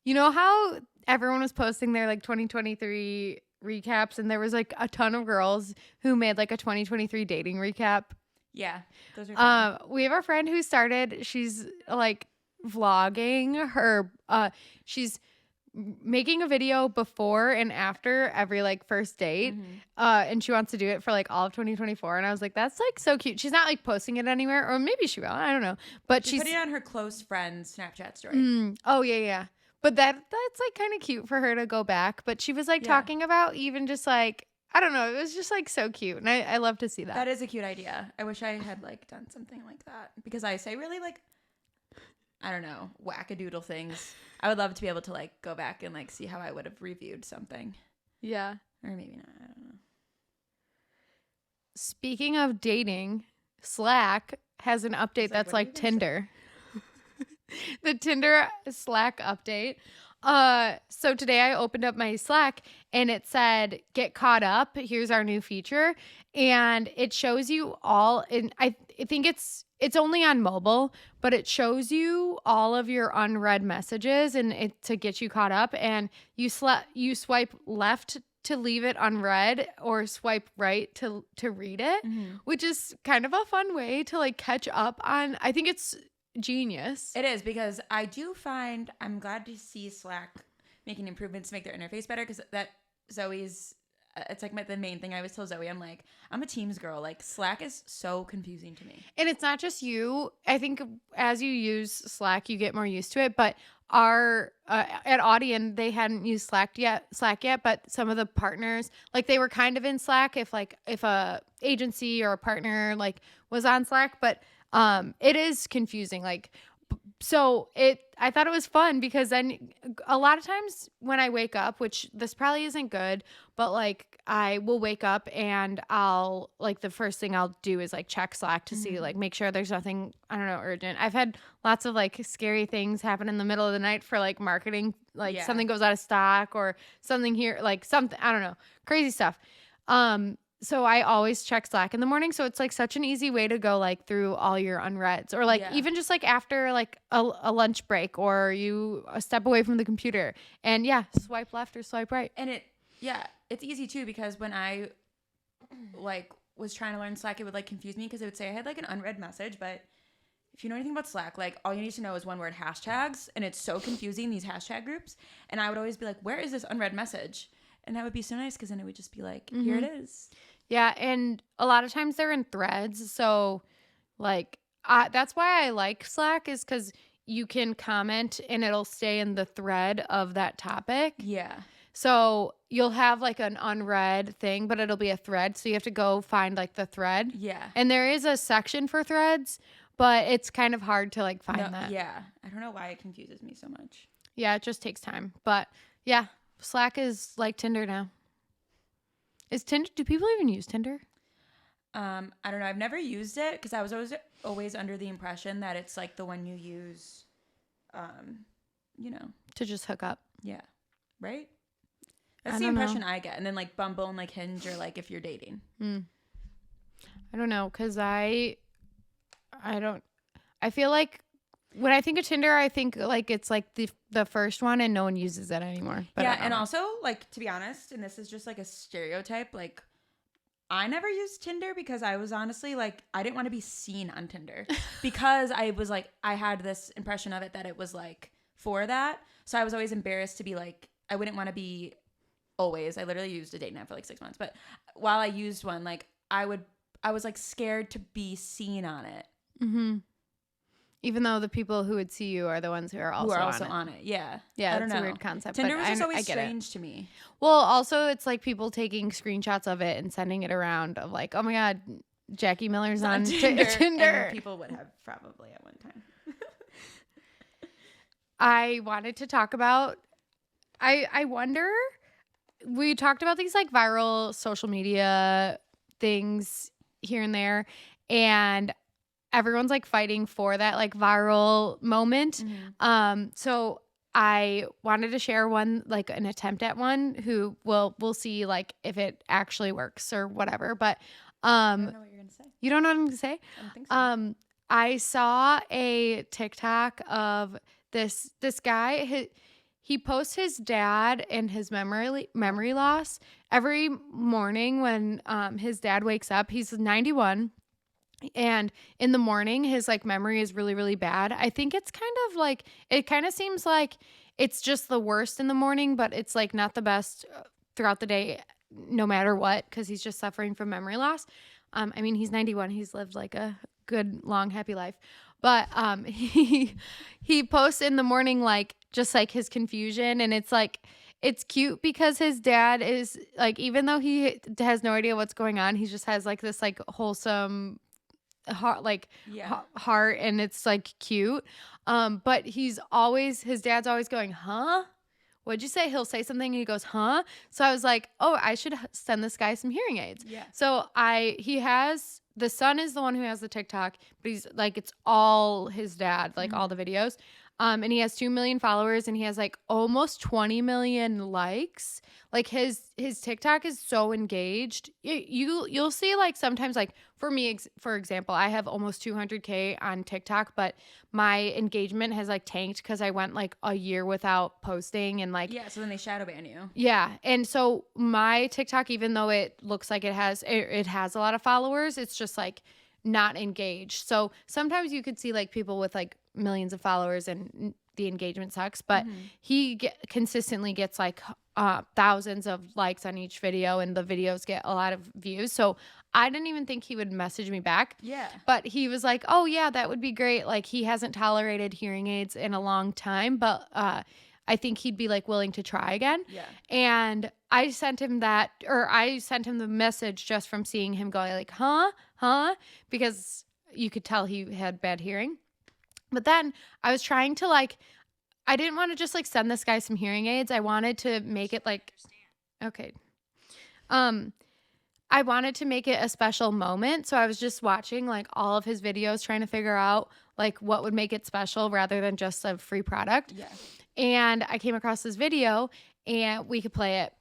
you know how everyone was posting their like 2023 recaps, and there was like a ton of girls who made like a 2023 dating recap. Yeah, those are we have a friend who started, she's like vlogging her, she's making a video before and after every like first date, and she wants to do it for like all of 2024, and I was like, that's like so cute. She's not like posting it anywhere, or maybe she will, I don't know, but she's putting it on her close friend's Snapchat story. Oh yeah, but that's like kind of cute for her to go back. But she was like talking about even just like I don't know. It was just like so cute. And I love to see that. That is a cute idea. I wish I had like done something like that because I say really like, I don't know, wackadoodle things. I would love to be able to like go back and like see how I would have reviewed something. Yeah. Or maybe not. I don't know. Speaking of dating, Slack has an update that's like Tinder. The Tinder Slack update. So today I opened up my Slack and it said, get caught up. Here's our new feature. And it shows you all, and I think it's only on mobile, but it shows you all of your unread messages and to get you caught up. And you swipe left to leave it unread or swipe right to read it, which is kind of a fun way to like catch up on. I think it's genius. It is, because I do find I'm glad to see Slack making improvements to make their interface better, because that Zoe's it's like the main thing I always tell Zoe. I'm like, I'm a Teams girl. Like Slack is so confusing to me. And it's not just you. I think as you use Slack, you get more used to it. But our at Audion, they hadn't used Slack yet. But some of the partners, like they were kind of in Slack if a agency or a partner like was on Slack. But it is confusing. Like, so I thought it was fun because then a lot of times when I wake up, which this probably isn't good, but like I will wake up and I'll like the first thing I'll do is like check Slack to see like make sure there's nothing, I don't know, urgent. I've had lots of like scary things happen in the middle of the night for like marketing, like something goes out of stock or something here, like something, I don't know, crazy stuff. So I always check Slack in the morning. So it's like such an easy way to go like through all your unreads or like even just like after like a lunch break or you step away from the computer and swipe left or swipe right. And it's easy too, because when I like was trying to learn Slack, it would like confuse me because it would say I had like an unread message. But if you know anything about Slack, like all you need to know is one word hashtags. And it's so confusing, these hashtag groups. And I would always be like, where is this unread message? And that would be so nice because then it would just be like, here it is. Yeah, and a lot of times they're in threads. So, like, that's why I like Slack is because you can comment and it'll stay in the thread of that topic. Yeah. So you'll have like an unread thing, but it'll be a thread. So you have to go find like the thread. Yeah. And there is a section for threads, but it's kind of hard to like find that. Yeah. I don't know why it confuses me so much. Yeah, it just takes time. But yeah, Slack is like Tinder now. Is Tinder? Do people even use Tinder? I don't know. I've never used it because I was always under the impression that it's like the one you use, to just hook up. Yeah, right. That's the impression I get. And then like Bumble and like Hinge are like if you're dating. I don't know, because I feel like when I think of Tinder, I think like it's like the first one and no one uses it anymore. But yeah, and also like to be honest, and this is just like a stereotype, like I never used Tinder because I was honestly like I didn't want to be seen on Tinder because I was like I had this impression of it that it was like for that. So I was always embarrassed to be like I wouldn't want to be always. I literally used a dating app for like 6 months, but while I used one, like I was like scared to be seen on it. Even though the people who would see you are the ones who are also on it. Yeah. Yeah, I don't that's know. a weird concept. Tinder but was just always I get strange to me. Well, also it's like people taking screenshots of it and sending it around of like, oh my God, Jackie Miller's on Tinder. And people would have probably at one time. I wanted to talk about, I wonder, we talked about these like viral social media things here and there, and everyone's like fighting for that like viral moment. So I wanted to share one, like an attempt at one who we'll see like if it actually works or whatever. But I don't know what you're gonna say. You don't know what I'm gonna say? I don't think so. I saw a TikTok of this guy. He posts his dad and his memory loss every morning when his dad wakes up. He's 91. And in the morning, his like memory is really, really bad. I think it's kind of like, it kind of seems like it's just the worst in the morning, but it's like not the best throughout the day, no matter what, because he's just suffering from memory loss. I mean, he's 91. He's lived like a good, long, happy life. But he posts in the morning, like just like his confusion. And it's like, it's cute because his dad is like, even though he has no idea what's going on, he just has like this like wholesome heart, like heart, and it's like cute. But his dad's always going, huh? What'd you say? He'll say something and he goes, huh? So I was like, oh, I should send this guy some hearing aids. Yeah. So the son is the one who has the TikTok, but he's like, it's all his dad, like all the videos. And he has 2 million followers and he has like almost 20 million likes. Like his TikTok is so engaged. You'll see like sometimes, like for me, for example, I have almost 200K on TikTok, but my engagement has like tanked because I went like a year without posting and like. Yeah, so then they shadow ban you. Yeah. And so my TikTok, even though it looks like it has a lot of followers, it's just like not engaged. So sometimes you could see like people with like millions of followers and the engagement sucks, but he consistently gets like thousands of likes on each video, and the videos get a lot of views. So I didn't even think he would message me back. Yeah. But he was like, oh yeah, that would be great. Like he hasn't tolerated hearing aids in a long time, but I think he'd be like willing to try again. Yeah. And I sent him the message just from seeing him go like, huh? Because you could tell he had bad hearing. But then I was trying to like, I didn't want to just like send this guy some hearing aids. I wanted to make it like, okay. I wanted to make it a special moment. So I was just watching like all of his videos, trying to figure out like what would make it special rather than just a free product. Yeah. And I came across this video and we could play it.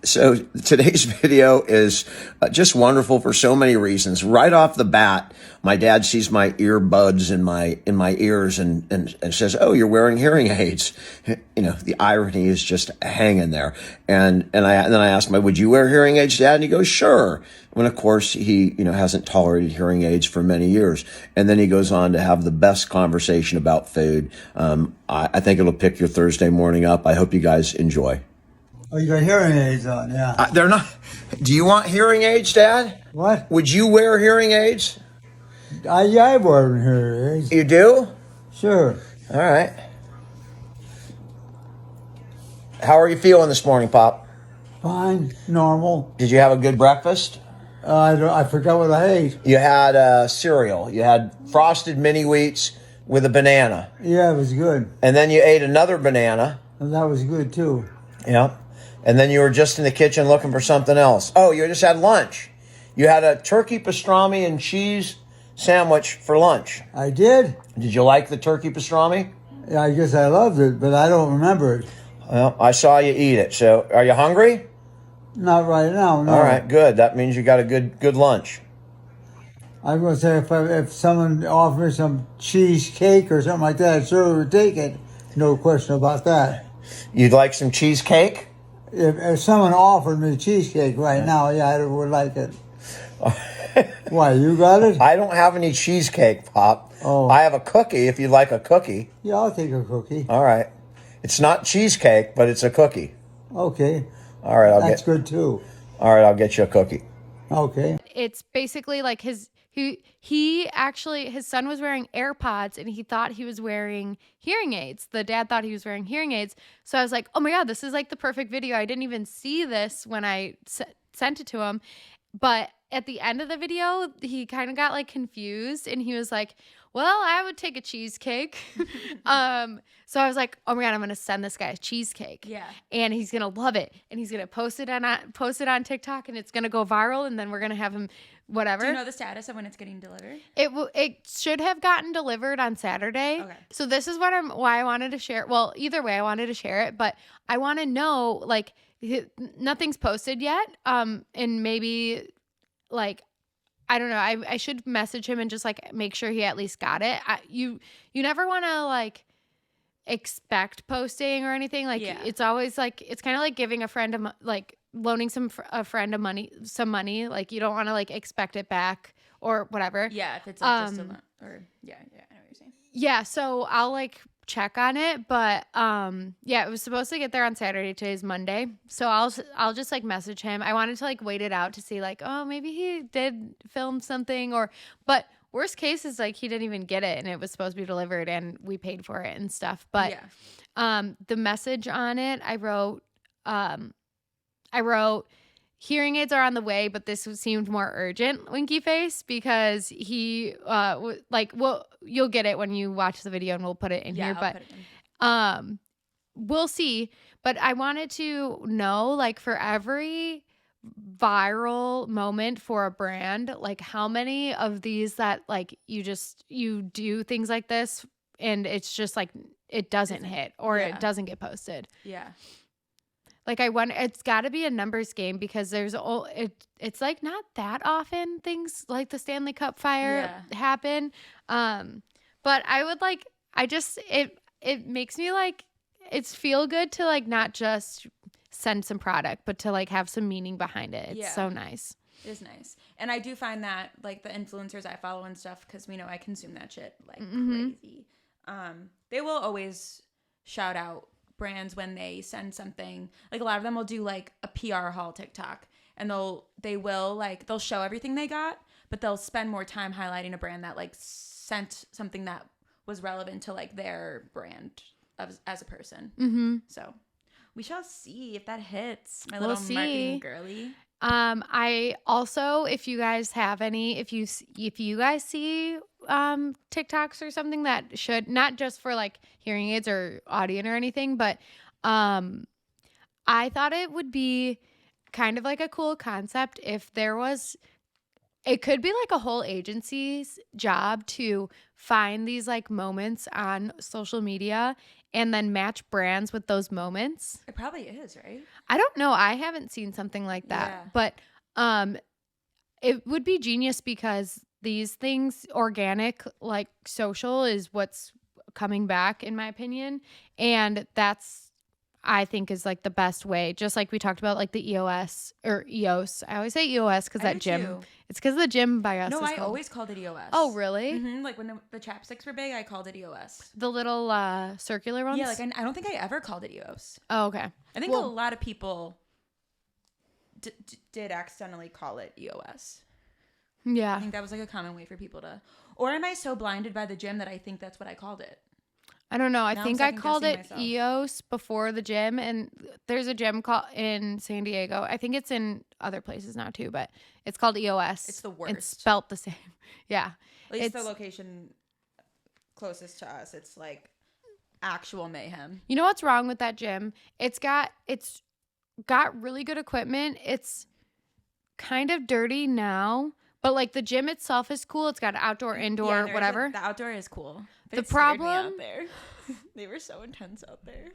So today's video is just wonderful for so many reasons. Right off the bat, my dad sees my earbuds in my ears and says, "Oh, you're wearing hearing aids." You know, the irony is just hanging there. And then I asked him, "Would you wear hearing aids, Dad?" And he goes, "Sure." When of course he hasn't tolerated hearing aids for many years. And then he goes on to have the best conversation about food. I think it'll pick your Thursday morning up. I hope you guys enjoy. Oh, you got hearing aids on, yeah. They're not. Do you want hearing aids, Dad? What? Would you wear hearing aids? Yeah, I wear hearing aids. You do? Sure. All right. How are you feeling this morning, Pop? Fine, normal. Did you have a good breakfast? I forgot what I ate. You had cereal. You had frosted mini wheats with a banana. Yeah, it was good. And then you ate another banana. And that was good, too. Yeah. And then you were just in the kitchen looking for something else. Oh, you just had lunch. You had a turkey pastrami and cheese sandwich for lunch. I did? Did you like the turkey pastrami? Yeah, I guess I loved it, but I don't remember it. Well, I saw you eat it. So, are you hungry? Not right now, no. All right, good. That means you got a good lunch. I was going to say, if someone offered me some cheesecake or something like that, I sure would take it. No question about that. You'd like some cheesecake? If someone offered me cheesecake right now, yeah, I would like it. Why, you got it? I don't have any cheesecake, Pop. Oh. I have a cookie if you'd like a cookie. Yeah, I'll take a cookie. All right. It's not cheesecake, but it's a cookie. Okay. All right, That's good too. All right, I'll get you a cookie. Okay. It's basically like his son was wearing AirPods and he thought he was wearing hearing aids. The dad thought he was wearing hearing aids. So I was like, oh my God, this is like the perfect video. I didn't even see this when I sent it to him. But at the end of the video, he kind of got like confused and he was like, well, I would take a cheesecake. So I was like, oh my God, I'm going to send this guy a cheesecake. Yeah. And he's going to love it. And he's going to post it on TikTok and it's going to go viral. And then we're going to have him whatever. Do you know the status of when it's getting delivered? It should have gotten delivered on Saturday. Okay. So this is why I wanted to share. Well, either way, I wanted to share it, but I want to know, like, nothing's posted yet. And maybe like, I don't know. I should message him and just like make sure he at least got it. You never want to like expect posting or anything. Like It's always like, it's kind of like giving a friend like loaning a friend some money. Like you don't want to like expect it back or whatever. Yeah, if it's like just a loan or yeah, I know what you're saying. Yeah, so I'll like check on it, but yeah, it was supposed to get there on Saturday. Today's Monday, so I'll just like message him. I wanted to like wait it out to see like, oh, maybe he did film something, but worst case is like he didn't even get it and it was supposed to be delivered and we paid for it and stuff. But the message on it, I wrote hearing aids are on the way, but this seemed more urgent, winky face, because he well, you'll get it when you watch the video and we'll put it in here. But we'll see. But I wanted to know, like, for every viral moment for a brand, like how many of these that like you do things like this and it's just like it doesn't hit or it doesn't get posted. Yeah. Like I wonder, it's got to be a numbers game because it's like not that often things like the Stanley Cup fire happen. But I would like, it makes me like, it's feel good to like not just send some product, but to like have some meaning behind it. It's so nice. It is nice. And I do find that like the influencers I follow and stuff, because we know I consume that shit like crazy. They will always shout out brands when they send something. Like a lot of them will do like a PR haul TikTok and they'll show everything they got, but they'll spend more time highlighting a brand that like sent something that was relevant to like their brand as a person. So we shall see if that hits. My little marketing girly. I also, if you guys have any, if you guys see TikToks or something that should, not just for like hearing aids or audio or anything, but I thought it would be kind of like a cool concept if there was, it could be like a whole agency's job to find these like moments on social media and then match brands with those moments. It probably is, right? I don't know. I haven't seen something like that. But it would be genius because these things, organic, like social, is what's coming back, in my opinion. And that's, I think, is like the best way. Just like we talked about, like the EOS or EOS. I always say EOS because that gym. Too. It's because the gym by us. No, I always called it EOS. Oh, really? Like when the chapsticks were big, I called it EOS. The little circular ones? Yeah, like I don't think I ever called it EOS. Oh, okay. I think a lot of people did accidentally call it EOS. Yeah. I think that was like a common way for people to. Or am I so blinded by the gym that I think that's what I called it? I don't know. I think I called it EOS before the gym, and there's a gym called in San Diego. I think it's in other places now too, but it's called EOS. It's the worst. It's spelt the same. Yeah. At least the location closest to us, it's like actual mayhem. You know what's wrong with that gym? It's got really good equipment. It's kind of dirty now, but like the gym itself is cool. It's got outdoor, indoor, whatever. The outdoor is cool. The problem out there. They were so intense out there.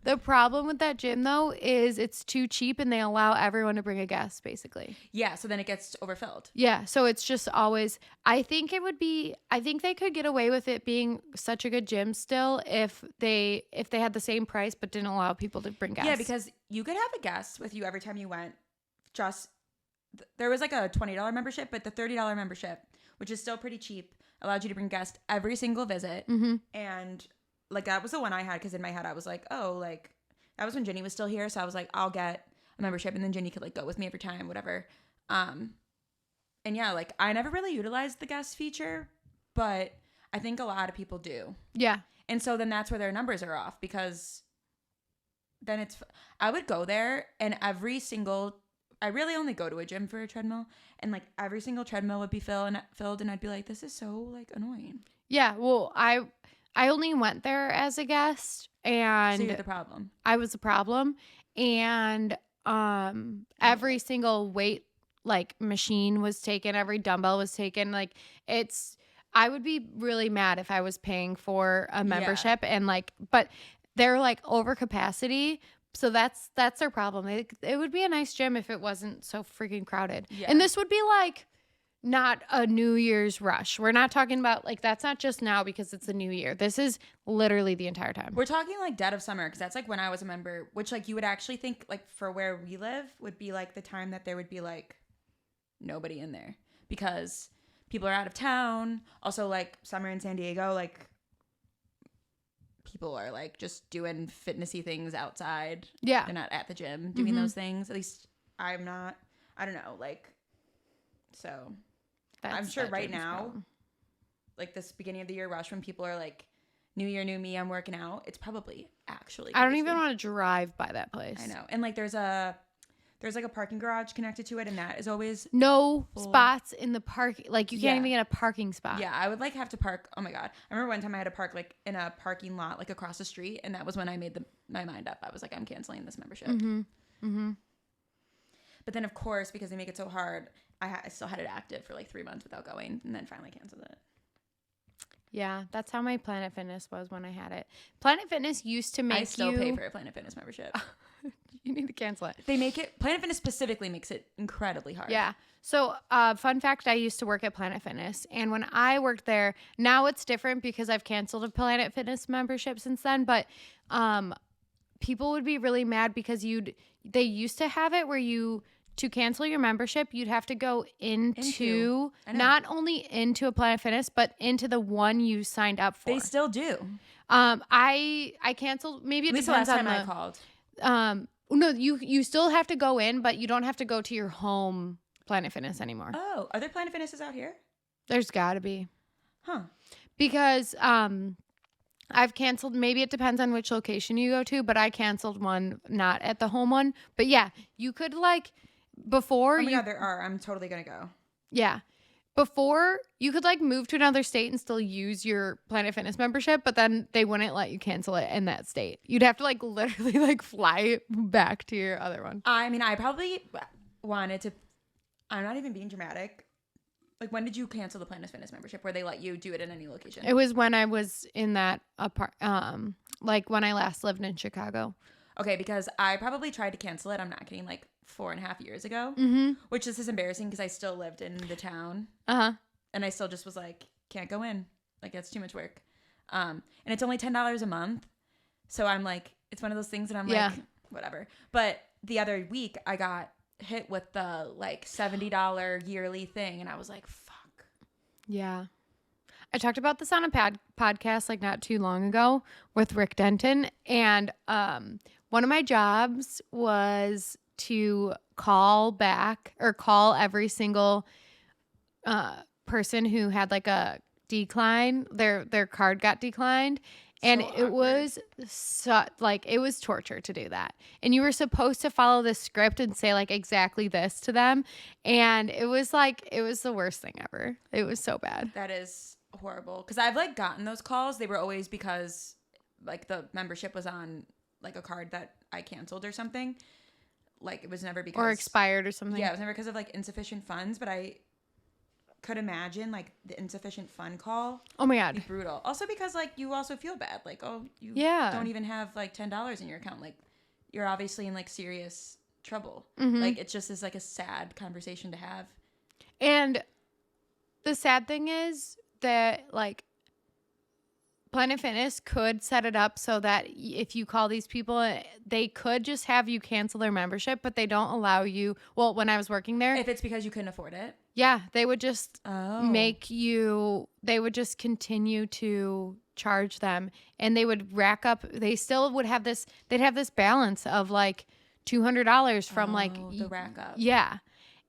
The problem with that gym though is it's too cheap and they allow everyone to bring a guest basically. Yeah, so then it gets overfilled. Yeah, so it's just always, I think they could get away with it being such a good gym still if they had the same price but didn't allow people to bring guests. Yeah, because you could have a guest with you every time you went. There was like a $20 membership, but the $30 membership, which is still pretty cheap, allowed you to bring guests every single visit. And like that was the one I had, because in my head I was like, oh, like that was when Jenny was still here, so I was like, I'll get a membership and then Jenny could like go with me every time, whatever. And yeah, like I never really utilized the guest feature, but I think a lot of people do. Yeah. And so then that's where their numbers are off, because then I would go there and I really only go to a gym for a treadmill, and like every single treadmill would be filled, and I'd be like, this is so like annoying. Yeah, well, I only went there as a guest, and so you're the problem. I was the problem, and every single weight like machine was taken, every dumbbell was taken. Like I would be really mad if I was paying for a membership and like, but they're like over capacity. So that's their problem. It would be a nice gym if it wasn't so freaking crowded. Yeah. And this would be like not a New Year's rush. We're not talking about like, that's not just now because it's the new year. This is literally the entire time. We're talking like dead of summer, because that's like when I was a member, which like you would actually think like for where we live would be like the time that there would be like nobody in there, because people are out of town. Also like summer in San Diego, like people are like just doing fitnessy things outside. Yeah. They're not at the gym doing those things. At least I'm not. I don't know. Like, so I'm sure right now like this beginning of the year rush when people are like, New Year, new me, I'm working out. It's probably actually I don't crazy. even want to drive by that place. I know. And like there's like a parking garage connected to it, and that is always no full. Spots in the park. Like you can't even get a parking spot. Yeah, I would like have to park. Oh my God. I remember one time I had to park like in a parking lot like across the street, and that was when I made my mind up. I was like, I'm canceling this membership. But then of course, because they make it so hard, I still had it active for like 3 months without going, and then finally canceled it. Yeah, that's how my Planet Fitness was when I had it. Planet Fitness used to make I still pay for a Planet Fitness membership. You need to cancel it. They make it, Planet Fitness specifically makes it incredibly hard. Yeah. So, fun fact, I used to work at Planet Fitness. And when I worked there, now it's different because I've canceled a Planet Fitness membership since then. But people would be really mad because they used to have it where to cancel your membership, you'd have to go into not only into a Planet Fitness, but into the one you signed up for. They still do. I canceled. Maybe it depends last on time I called. No, you still have to go in, but you don't have to go to your home Planet Fitness anymore. Oh, are there Planet Fitnesses out here? There's got to be. Huh. Because I've canceled, maybe it depends on which location you go to, but I canceled one not at the home one. But yeah, you could like before Oh my God, there are. I'm totally going to go. Yeah. Before you could like move to another state and still use your Planet Fitness membership, but then they wouldn't let you cancel it in that state. You'd have to like literally like fly back to your other one. I mean, I probably wanted to, I'm not even being dramatic. Like, when did you cancel the Planet Fitness membership where they let you do it in any location? It was when I was in that like when I last lived in Chicago. Okay, because I probably tried to cancel it. I'm not kidding, like 4.5 years ago, which this is embarrassing because I still lived in the town. And I still just was like, can't go in. Like, it's too much work. And it's only $10 a month. So I'm like, it's one of those things that I'm like, whatever. But the other week I got hit with the like $70 yearly thing. And I was like, fuck. Yeah. I talked about this on a podcast like not too long ago with Rick Denton. And one of my jobs was to call every single person who had like a decline, their card got declined. And So it was it was torture to do that. And you were supposed to follow this script and say like exactly this to them. And it was the worst thing ever. It was so bad. That is horrible. Because I've like gotten those calls. They were always because like the membership was on like a card that I canceled or something. Like it was never because or expired or something. Yeah, it was never because of like insufficient funds. But I could imagine like the insufficient fund call. Oh my God. Be brutal. Also because like you also feel bad. Like, oh, you don't even have like $10 in your account. Like you're obviously in like serious trouble. Like it's just is like a sad conversation to have. And the sad thing is that like Planet Fitness could set it up so that if you call these people, they could just have you cancel their membership, but they don't allow you. Well, when I was working there, If it's because you couldn't afford it. yeah, they would just they would just continue to charge them, and they would rack up. They still would have this. They'd have this balance of like $200 from the rack up. Yeah,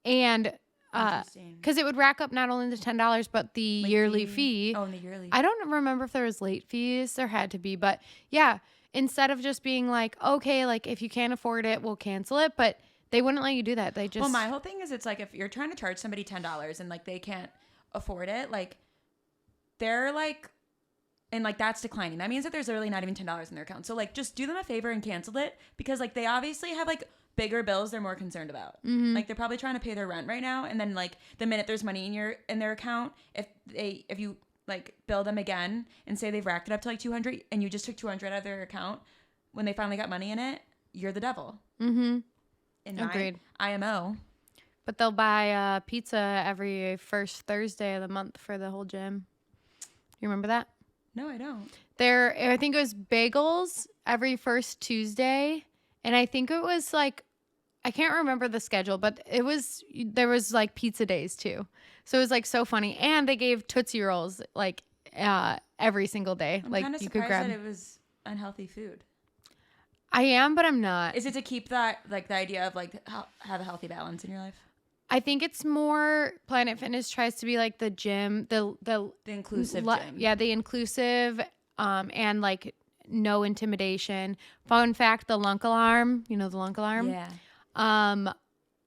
and Interesting. because it would rack up not only the $10 but the yearly fee. Oh, and the yearly. I don't remember if there was late fees. There had to be, but yeah. Instead of just being like, okay, like if you can't afford it, we'll cancel it, but they wouldn't let you do that. They just. Well, my whole thing is it's like if you're trying to charge somebody $10 and like they can't afford it, like they're like, and like that's declining. That means that there's literally not even $10 in their account. So like just do them a favor and cancel it because like they obviously have like bigger bills they're more concerned about. Like they're probably trying to pay their rent right now, and then like the minute there's money in their account, if you like bill them again and say they've racked it up to like 200 and you just took 200 out of their account when they finally got money in it, you're the devil. In Agreed. my IMO. But they'll buy pizza every first Thursday of the month for the whole gym. You remember that? No, I don't. I think it was bagels every first Tuesday, and I think it was like, I can't remember the schedule, but there was like pizza days too. So it was like so funny. And they gave Tootsie Rolls like every single day. I'm like kind of you could surprised grab. that it was unhealthy food. I am, but I'm not. Is it to keep that like the idea of like have a healthy balance in your life? I think it's more Planet Fitness tries to be like the gym, the inclusive gym. Yeah, the inclusive, and like no intimidation. Fun fact: the lunk alarm. You know the lunk alarm. Yeah.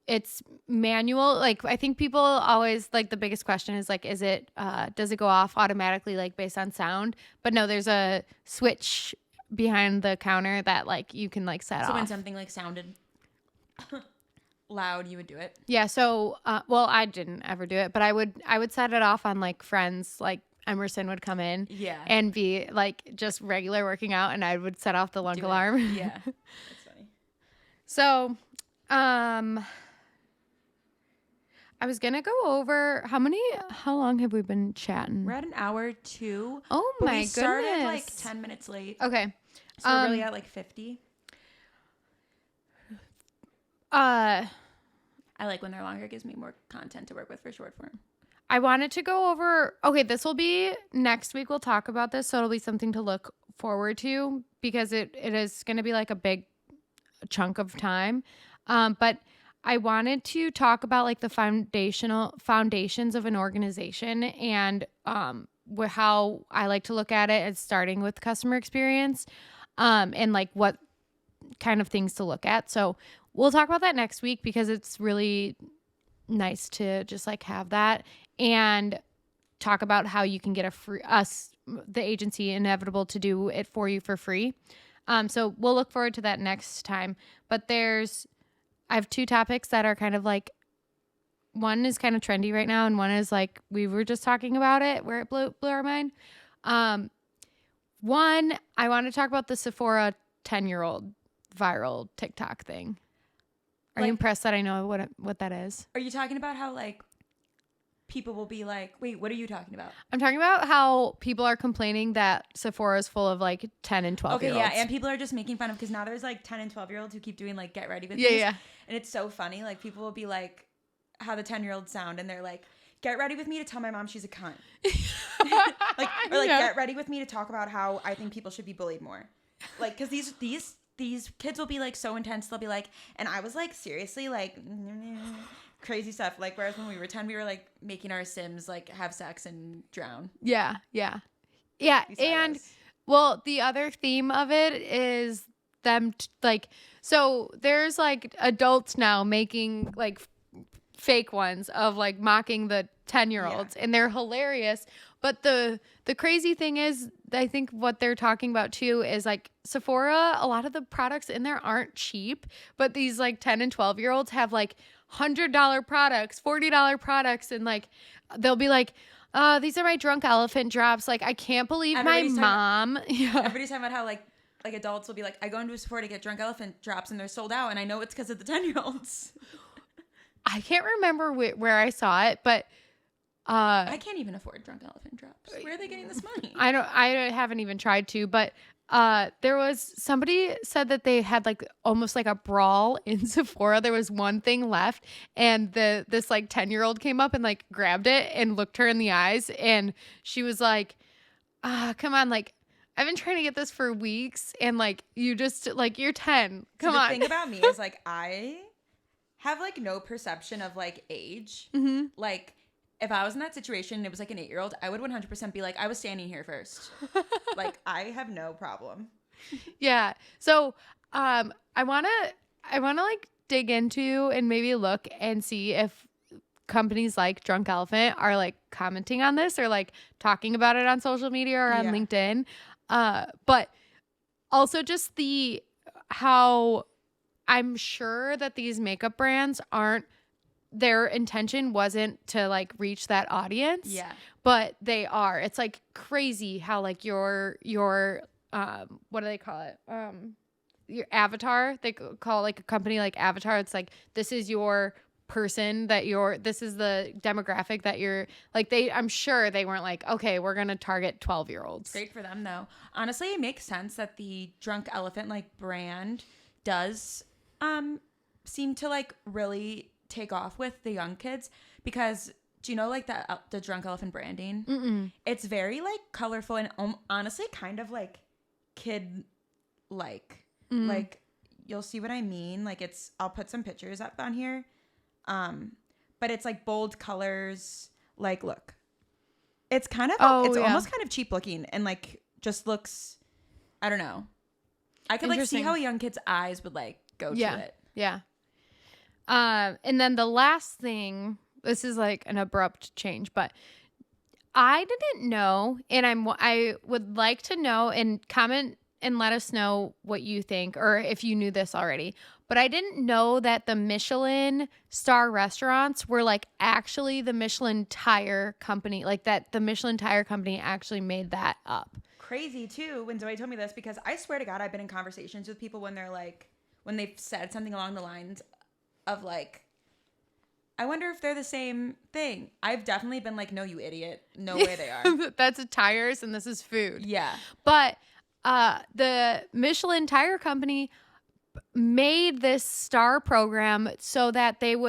It's manual. Like I think people always like the biggest question is like, is it does it go off automatically like based on sound? But no, there's a switch behind the counter that like you can like set off. So when something like sounded loud, you would do it. Yeah. So well, I didn't ever do it, but I would set it off on like friends. Like Emerson would come in, and be like just regular working out, and I would set off the lunk alarm. Yeah, that's funny. So, I was gonna go over how long have we been chatting? We're at an hour 2. Oh my goodness. We started like 10 minutes late. Okay. So we're really at like 50. I like when they're longer. It gives me more content to work with for short form. I wanted to go over, okay, this will be next week. We'll talk about this. So it'll be something to look forward to because it is going to be like a big chunk of time. But I wanted to talk about like the foundations of an organization and how I like to look at it as starting with customer experience and like what kind of things to look at. So we'll talk about that next week because it's really nice to just like have that and talk about how you can get the agency, Inevitable, to do it for you for free. So we'll look forward to that next time. But I have 2 topics that are kind of like, one is kind of trendy right now, and one is like, we were just talking about it where it blew our mind. One, I want to talk about the Sephora 10-year-old viral TikTok thing. Are you impressed that I know what that is? Are you talking about how like people will be like, wait, what are you talking about? I'm talking about how people are complaining that Sephora is full of like 10 and 12 year olds. Okay, yeah, and people are just making fun of, because now there's like 10 and 12 year olds who keep doing like get ready with me. Yeah. And it's so funny. Like people will be like, how the 10-year-olds sound, and they're like, get ready with me to tell my mom she's a cunt. Get ready with me to talk about how I think people should be bullied more. Like, because these kids will be like so intense. They'll be like, and I was like, seriously, like crazy stuff. Like, whereas when we were 10, we were like making our Sims like have sex and drown. Yeah. And well, the other theme of it is them so there's like adults now making like fake ones of like mocking the 10-year-olds, and they're hilarious. But the crazy thing is, I think what they're talking about too is like Sephora, a lot of the products in there aren't cheap, but these like 10 and 12-year-olds have like $100 products, $40 products, and like they'll be like, these are my drunk elephant drops. Like, I can't believe my mom. Everybody's talking about how like adults will be like, I go into a Sephora to get drunk elephant drops and they're sold out, and I know it's because of the 10-year-olds. I can't remember where I saw it, but I can't even afford drunk elephant drops. Where are they getting this money? I haven't even tried to, but there was somebody said that they had like almost like a brawl in Sephora. There was one thing left, and this like 10-year-old came up and like grabbed it and looked her in the eyes, and she was like, come on, like, I've been trying to get this for weeks, and like, you just like, you're 10. Come on. The thing about me is like, I have like no perception of like age. Mm-hmm. Like, if I was in that situation and it was like an 8-year-old, I would 100% be like, I was standing here first. Like, I have no problem. Yeah. So I wanna like dig into and maybe look and see if companies like Drunk Elephant are like commenting on this or like talking about it on social media or on LinkedIn. But also just how I'm sure that these makeup brands their intention wasn't to like reach that audience. Yeah. But they are. It's like crazy how like your what do they call it? Your avatar. They call like a company like Avatar. It's like, this is your person this is the demographic that you're like, I'm sure they weren't like, okay, we're going to target 12-year-olds. Great for them though. Honestly, it makes sense that the Drunk Elephant like brand does seem to like really take off with the young kids, because do you know like the Drunk Elephant branding? Mm-mm. It's very like colorful and honestly kind of like kid like. Like, you'll see what I mean. Like, I'll put some pictures up on here, but but it's like bold colors. Like, look, it's kind of almost kind of cheap looking and like just looks, I don't know. I could like see how a young kid's eyes would like go to it. Yeah. And then the last thing, this is like an abrupt change, but I didn't know, and I would like to know, and comment and let us know what you think, or if you knew this already. But I didn't know that the Michelin star restaurants were like actually the Michelin tire company, like that the Michelin tire company actually made that up. Crazy too when Zoe told me this, because I swear to God, I've been in conversations with people when they're like, when they've said something along the lines of like, I wonder if they're the same thing. I've definitely been like, no, you idiot. No way they are. That's tires and this is food. Yeah. But the Michelin tire company made this star program so that it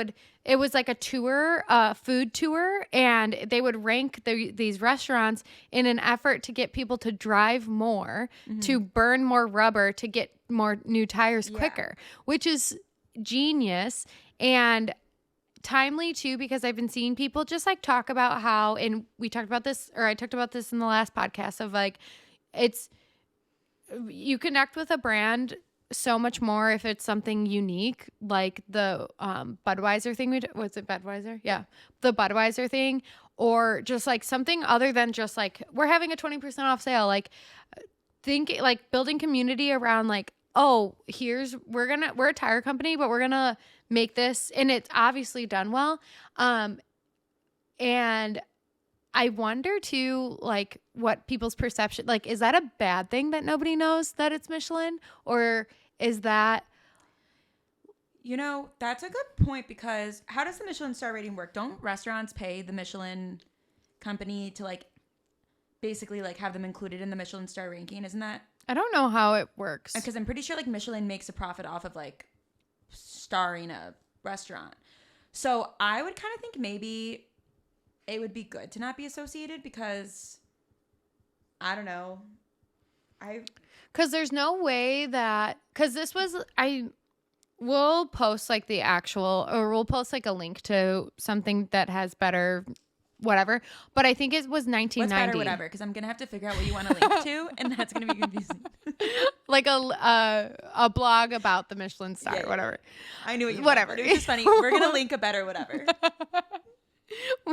was like a tour, food tour, and they would rank these restaurants in an effort to get people to drive more, to burn more rubber, to get more new tires quicker, which is genius and timely too, because I've been seeing people just like talk about how, and we talked about this, or I talked about this in the last podcast, of like, you connect with a brand so much more if it's something unique, like the Budweiser thing. Was it Budweiser? Yeah, the Budweiser thing, or just like something other than just like we're having a 20% off sale. Like like building community around like, oh, we're a tire company, but we're gonna make this, and it's obviously done well. And I wonder too, like what people's perception, like, is that a bad thing that nobody knows that it's Michelin, or is that? You know, that's a good point, because how does the Michelin star rating work? Don't restaurants pay the Michelin company to like basically like have them included in the Michelin star ranking? Isn't that? I don't know how it works. Because I'm pretty sure like Michelin makes a profit off of like starring a restaurant. So I would kind of think maybe it would be good to not be associated, because I don't know. Because there's no way that, because this was, we'll post like the actual, or we'll post like a link to something that has better whatever, but I think it was 1990. What's better whatever? Because I'm going to have to figure out what you want to link to, and that's going to be confusing. Like a blog about the Michelin star, whatever. I knew what you whatever. Meant, but it was just funny. We're going to link a better whatever.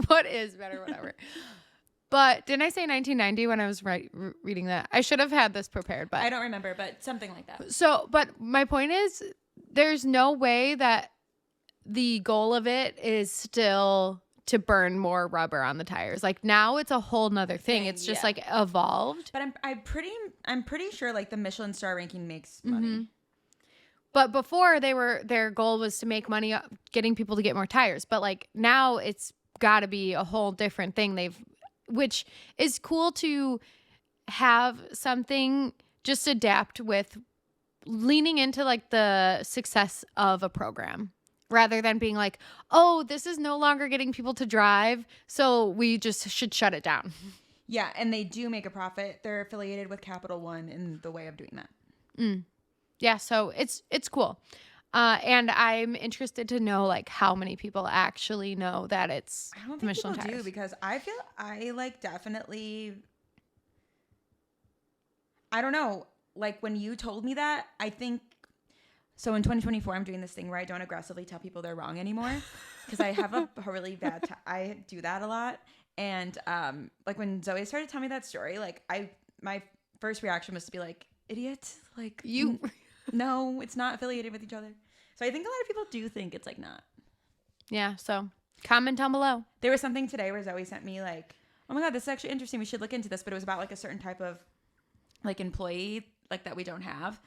What is better whatever? But didn't I say 1990 when I was reading that? I should have had this prepared, but I don't remember, but something like that. So, but my point is, there's no way that the goal of it is still to burn more rubber on the tires. Like now it's a whole nother thing. It's just like evolved. But I'm pretty sure like the Michelin star ranking makes money. But before their goal was to make money getting people to get more tires. But like now it's got to be a whole different thing. Which is cool to have something just adapt with, leaning into like the success of a program rather than being like, oh, this is no longer getting people to drive, so we just should shut it down. Yeah, and they do make a profit. They're affiliated with Capital One in the way of doing that. Yeah, so it's cool. And I'm interested to know like how many people actually know that it's I don't think Michelin people tires. do, because I feel I like definitely, I don't know, like when you told me that, I think, so in 2024 I'm doing this thing where I don't aggressively tell people they're wrong anymore, because I have a really bad I do that a lot. And like when Zoe started telling me that story, like my first reaction was to be like, idiot, like You no, it's not affiliated with each other. So I think a lot of people do think it's like not. Yeah, so comment down below. There was something today where Zoe sent me like, oh my God, this is actually interesting. We should look into this. But it was about like a certain type of like employee like that we don't have.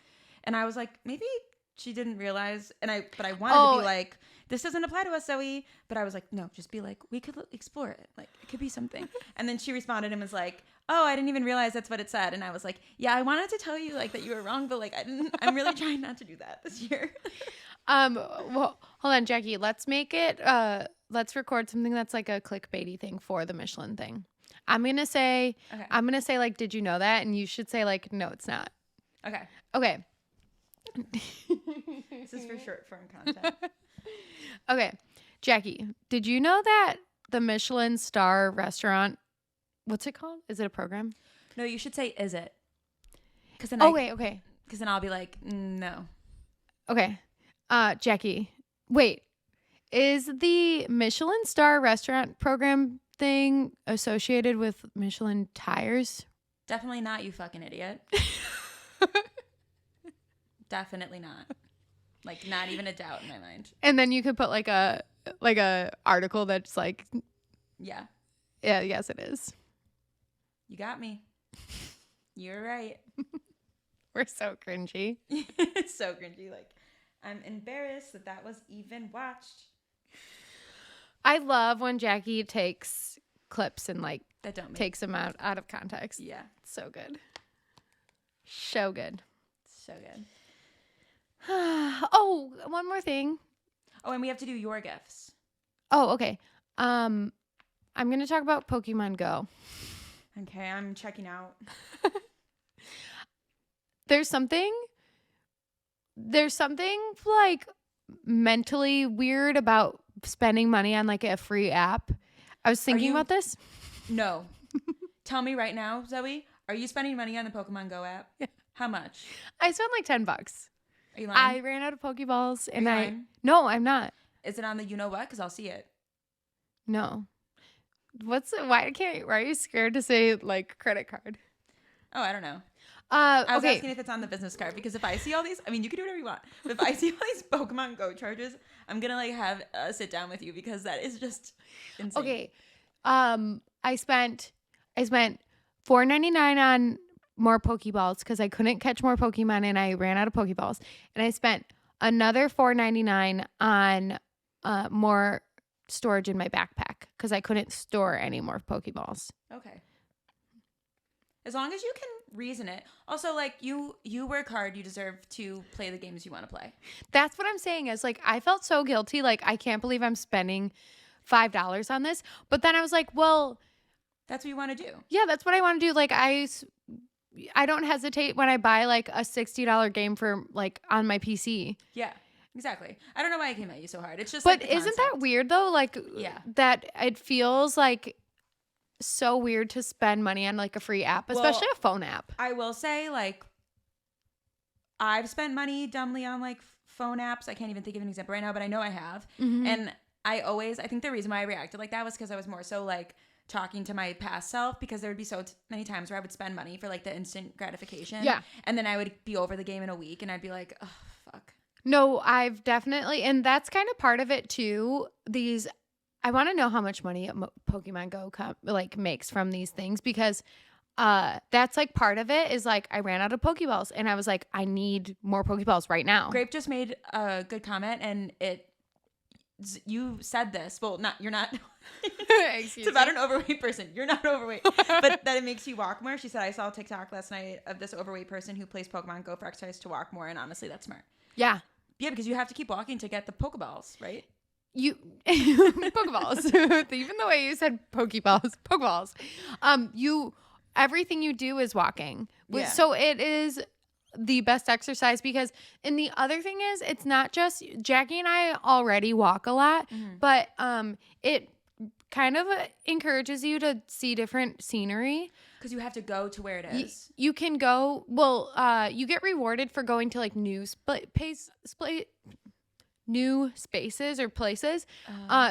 And I was like, maybe she didn't realize. But I wanted to be like, this doesn't apply to us, Zoe. But I was like, no, just be like, we could explore it. Like it could be something. And then she responded and was like, oh, I didn't even realize that's what it said. And I was like, yeah, I wanted to tell you like that you were wrong, but like I'm really trying not to do that this year. Well, hold on, Jackie. Let's make it. Let's record something that's like a clickbaity thing for the Michelin thing. I'm gonna say like, did you know that? And you should say like, no, it's not. Okay. This is for short form content. Okay. Jackie, did you know that the Michelin star restaurant, what's it called? Is it a program? No, you should say, is it? Because then okay. Because then I'll be like, no. Okay. Jackie, wait. Is the Michelin star restaurant program thing associated with Michelin tires? Definitely not, you fucking idiot. Definitely not. Like, not even a doubt in my mind. And then you could put like a article that's like, yeah, yes, it is. You got me. You're right. We're so cringy. It's so cringy. Like, I'm embarrassed that was even watched. I love when Jackie takes clips and like that don't takes them out of context. Yeah. So good. So good. So good. Oh, one more thing. Oh, and we have to do your gifts. Oh, okay. I'm going to talk about Pokemon Go. Okay, I'm checking out. There's something like mentally weird about spending money on like a free app. I was thinking about this. No. Tell me right now, Zoe, are you spending money on the Pokemon Go app? Yeah. How much? I spent like $10. Are you lying? I ran out of Pokeballs and lying? No, I'm not. Is it on the you know what? Because I'll see it. No. Why are you scared to say like credit card? Oh, I don't know. I was okay. asking if it's on the business card because if I see all these, I mean, you can do whatever you want. But if I see all these Pokemon Go charges, I'm gonna like have a sit down with you because that is just insane. Okay. I spent $4.99 on more Pokeballs because I couldn't catch more Pokemon and I ran out of Pokeballs. And I spent another $4.99 on more storage in my backpack because I couldn't store any more Pokeballs. Okay. As long as you can reason it. Also, like, you work hard. You deserve to play the games you want to play. That's what I'm saying is, like, I felt so guilty. Like, I can't believe I'm spending $5 on this. But then I was like, well... That's what you want to do. Yeah, that's what I want to do. Like, I don't hesitate when I buy, like, a $60 game for, like, on my PC. Yeah, exactly. I don't know why I came at you so hard. It's just But like isn't that weird, though? Like, yeah. That it feels like... so weird to spend money on like a free app, especially a phone app. I will say, like, I've spent money dumbly on like phone apps. I can't even think of an example right now, but I know I have. Mm-hmm. And I think the reason why I reacted like that was because I was more so like talking to my past self, because there would be so many times where I would spend money for like the instant gratification. Yeah. And then I would be over the game in a week and I'd be like, oh, fuck. No, I've definitely, and that's kind of part of it too. I want to know how much money Pokemon Go makes from these things, because that's like part of it is like I ran out of Pokeballs and I was like, I need more Pokeballs right now. Grape just made a good comment and you said this. Well, you're not. It's about an overweight person. You're not overweight, but that it makes you walk more. She said, I saw a TikTok last night of this overweight person who plays Pokemon Go for exercise to walk more. And honestly, that's smart. Yeah. Yeah, because you have to keep walking to get the Pokeballs, right? Pokeballs. Even the way you said Pokeballs. Everything you do is walking. Yeah. So it is the best exercise, because, and the other thing is, it's not just Jackie and I already walk a lot, but it kind of encourages you to see different scenery. Because you have to go to where it is. You can go, you get rewarded for going to like new spaces or places.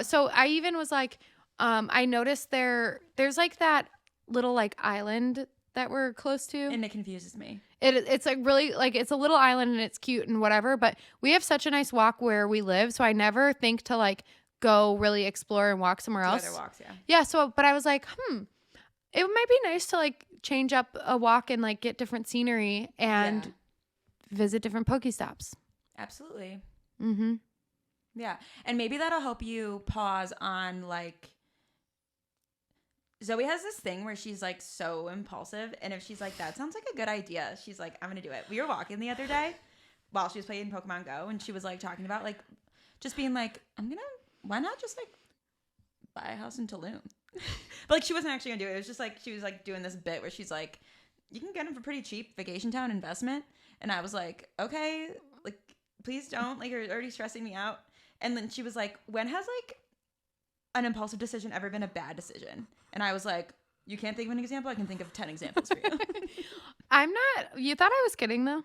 So I even was like, I noticed there's like that little like island that we're close to. And it confuses me. It's like really like, it's a little island and it's cute and whatever, but we have such a nice walk where we live. So I never think to like go really explore and walk somewhere else. Other walks, yeah. Yeah. So, but I was like, it might be nice to like change up a walk and like get different scenery and visit different Pokestops. Absolutely. Mm-hmm. Yeah. And maybe that'll help you pause on like, Zoe has this thing where she's like so impulsive. And if she's like, that sounds like a good idea, she's like, I'm going to do it. We were walking the other day while she was playing Pokemon Go. And she was like talking about like, just being like, why not just like buy a house in Tulum? But like, she wasn't actually going to do it. It was just like, she was like doing this bit where she's like, you can get them for pretty cheap, vacation town investment. And I was like, okay, like, please don't, like, you're already stressing me out. And then she was like, when has like an impulsive decision ever been a bad decision? And I was like, you can't think of an example? I can think of 10 examples for you. I'm not. You thought I was kidding, though?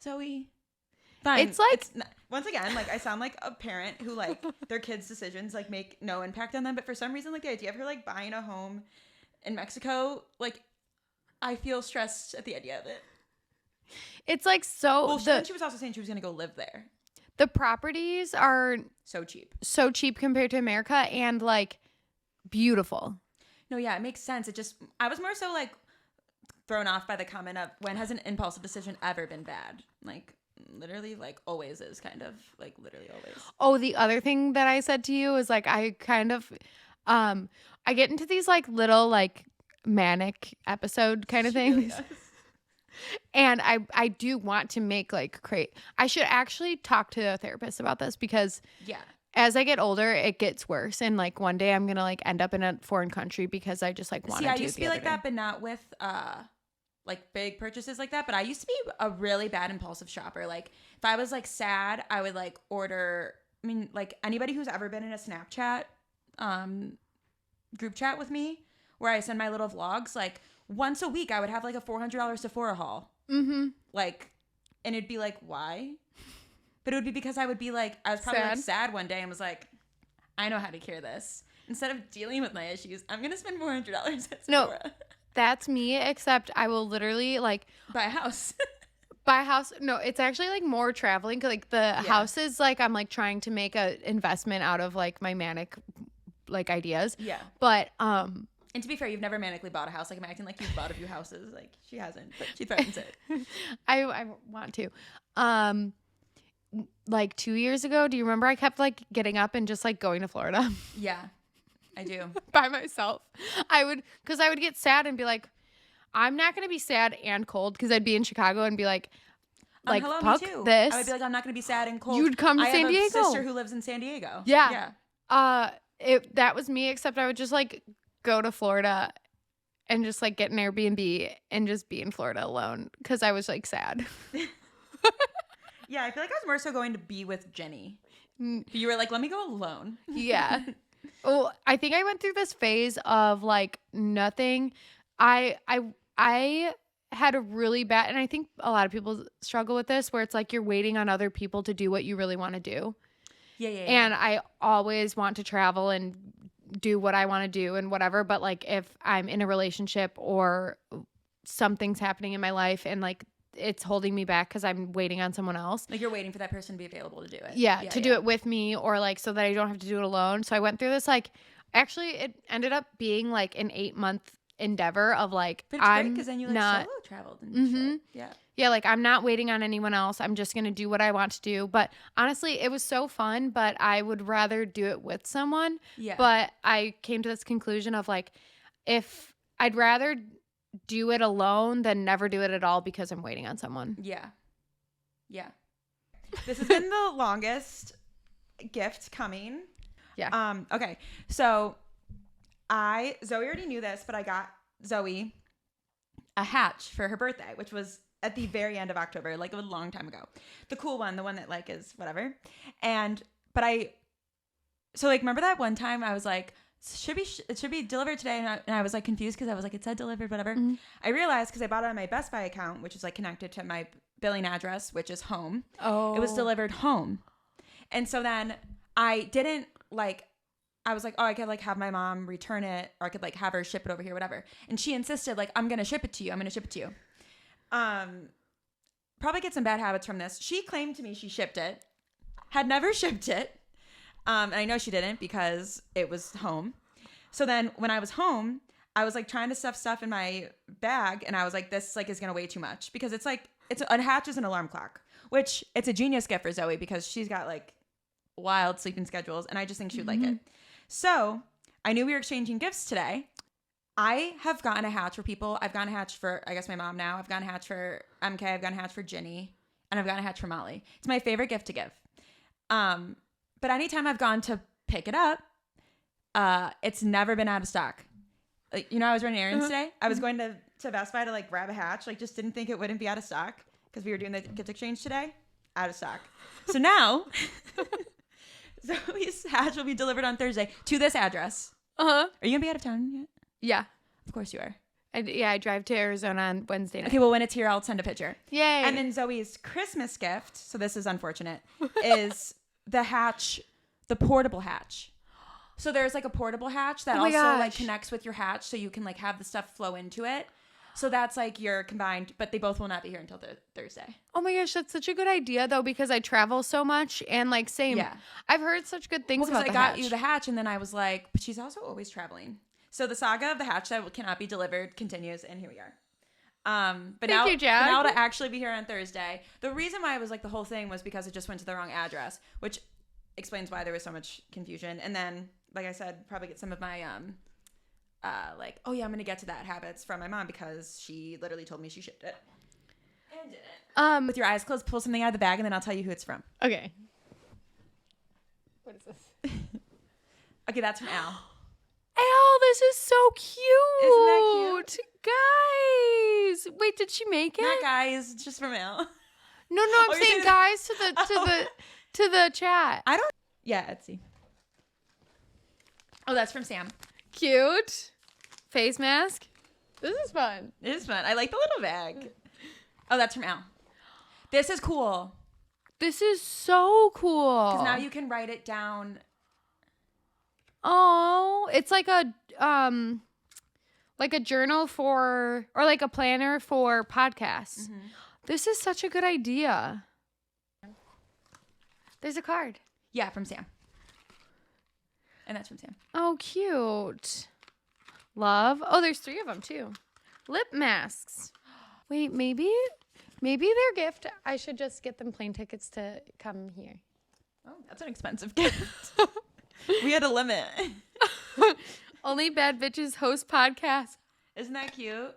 Zoe. Fine. It's like, once again, like I sound like a parent who like their kids' decisions like make no impact on them. But for some reason, like the idea of her like buying a home in Mexico, like I feel stressed at the idea of it. it's like so. Well, she was also saying she was going to go live there. The properties are So cheap compared to America and like beautiful. No, yeah, it makes sense. I was more so like thrown off by the comment of when has an impulsive decision ever been bad? Like literally like always is kind of like literally always. Oh, the other thing that I said to you is like I kind of I get into these like little like manic episode kind of things. Really does. And I do want to make like I should actually talk to a therapist about this because as I get older, it gets worse. And like one day I'm going to like end up in a foreign country because I just like wanted to. I used to be like that, but not with like big purchases like that. But I used to be a really bad impulsive shopper. Like if I was like sad, I would like order. I mean, like anybody who's ever been in a Snapchat group chat with me where I send my little vlogs, like once a week I would have like a $400 Sephora haul. Mm-hmm. Like, and it'd be like, why? But it would be because I would be like, I was probably like sad one day and was like, I know how to cure this. Instead of dealing with my issues, I'm going to spend $400 at Sephora. No, that's me, except I will literally like buy a house. Buy a house. No, it's actually like more traveling. Like the house is like, I'm like trying to make an investment out of like my manic like ideas. Yeah. But, and to be fair, you've never manically bought a house. Like I'm acting like you've bought a few houses. Like she hasn't, but she threatens it. I want to. Like 2 years ago, do you remember I kept like getting up and just like going to Florida? Yeah, I do. By myself. Because I would get sad and be like, I'm not going to be sad and cold because I'd be in Chicago and be like hello, fuck me too. this. I would be like, I'm not going to be sad and cold. You'd come to San Diego. I have a sister who lives in San Diego. Yeah. That was me, except I would just like go to Florida and just like get an Airbnb and just be in Florida alone because I was like sad. Yeah, I feel like I was more so going to be with Jenny. You were like, let me go alone. Yeah. Well, I think I went through this phase of like nothing. I had a really bad, and I think a lot of people struggle with this, where it's like you're waiting on other people to do what you really want to do. Yeah. And I always want to travel and do what I want to do and whatever. But like if I'm in a relationship or something's happening in my life and like it's holding me back because I'm waiting on someone else. Like you're waiting for that person to be available to do it. Yeah, to do it with me or like so that I don't have to do it alone. So I went through this like, actually it ended up being like an 8-month endeavor of like, but it's great because then you like solo traveled and shit. Yeah. Yeah, like I'm not waiting on anyone else. I'm just going to do what I want to do. But honestly, it was so fun, but I would rather do it with someone. Yeah. But I came to this conclusion of like, if I'd rather do it alone than never do it at all because I'm waiting on someone. Yeah. This has been the longest gift coming. Yeah. Okay. So Zoe already knew this, but I got Zoe a hatch for her birthday, which was at the very end of October, like a long time ago. The cool one, the one that like is whatever. So like, remember that one time I was like, it should be delivered today, and I was like confused because I was like, it said delivered, whatever. Mm-hmm. I realized because I bought it on my Best Buy account, which is like connected to my billing address, which is home. Oh, it was delivered home, and so then I didn't like. I was like, oh, I could like have my mom return it, or I could like have her ship it over here, whatever. And she insisted, like, I'm gonna ship it to you. Probably get some bad habits from this. She claimed to me she shipped it, had never shipped it. And I know she didn't because it was home. So then when I was home, I was like trying to stuff stuff in my bag, and I was like, this like is gonna weigh too much because it's a hatch is an alarm clock, which it's a genius gift for Zoe because she's got like wild sleeping schedules, and I just think she would like it. So I knew we were exchanging gifts today. I have gotten a hatch for people. I've gotten a hatch for, I guess, my mom now. I've gotten a hatch for MK. I've gotten a hatch for Ginny, and I've gotten a hatch for Molly. It's my favorite gift to give. But anytime I've gone to pick it up, it's never been out of stock. Like, you know, I was running errands today. I was going to Best Buy to like grab a hatch. Like, just didn't think it wouldn't be out of stock because we were doing the gift exchange today. Out of stock. So now, Zoe's hatch will be delivered on Thursday to this address. Uh-huh. Are you going to be out of town yet? Yeah. Of course you are. I drive to Arizona on Wednesday night. Okay, well, when it's here, I'll send a picture. Yay. And then Zoe's Christmas gift, so this is unfortunate, is the hatch, the portable hatch. So there's like a portable hatch that also like connects with your hatch so you can like have the stuff flow into it. So that's like your combined, but they both will not be here until Thursday. Oh my gosh, that's such a good idea though, because I travel so much and like same. Yeah. I've heard such good things about the hatch. I got you the hatch and then I was like, but she's also always traveling. So the saga of the hatch that cannot be delivered continues, and here we are. But now to actually be here on Thursday. The reason why I was like the whole thing was because it just went to the wrong address, which explains why there was so much confusion. And then, like I said, probably get some of my like, oh yeah, I'm gonna get to that habits from my mom because she literally told me she shipped it and didn't. With your eyes closed, pull something out of the bag, and then I'll tell you who it's from. Okay. What is this? Okay, that's from Al. Al, this is so cute. Isn't that cute? Guys. Wait, did she make it? Not guys, just from Al. No, I'm saying guys to the chat. I don't. Yeah, Etsy. Oh, that's from Sam. Cute. Face mask. This is fun. It is fun. I like the little bag. Oh, that's from Al. This is cool. This is so cool. Because now you can write it down. Oh, it's like a journal for, or like a planner for podcasts. Mm-hmm. This is such a good idea. There's a card. Yeah, from Sam. And that's from Sam. Oh, cute. Love. Oh, there's 3 of them too. Lip masks. Wait, maybe their gift, I should just get them plane tickets to come here. Oh, that's an expensive gift. We had a limit. Only bad bitches host podcasts. Isn't that cute?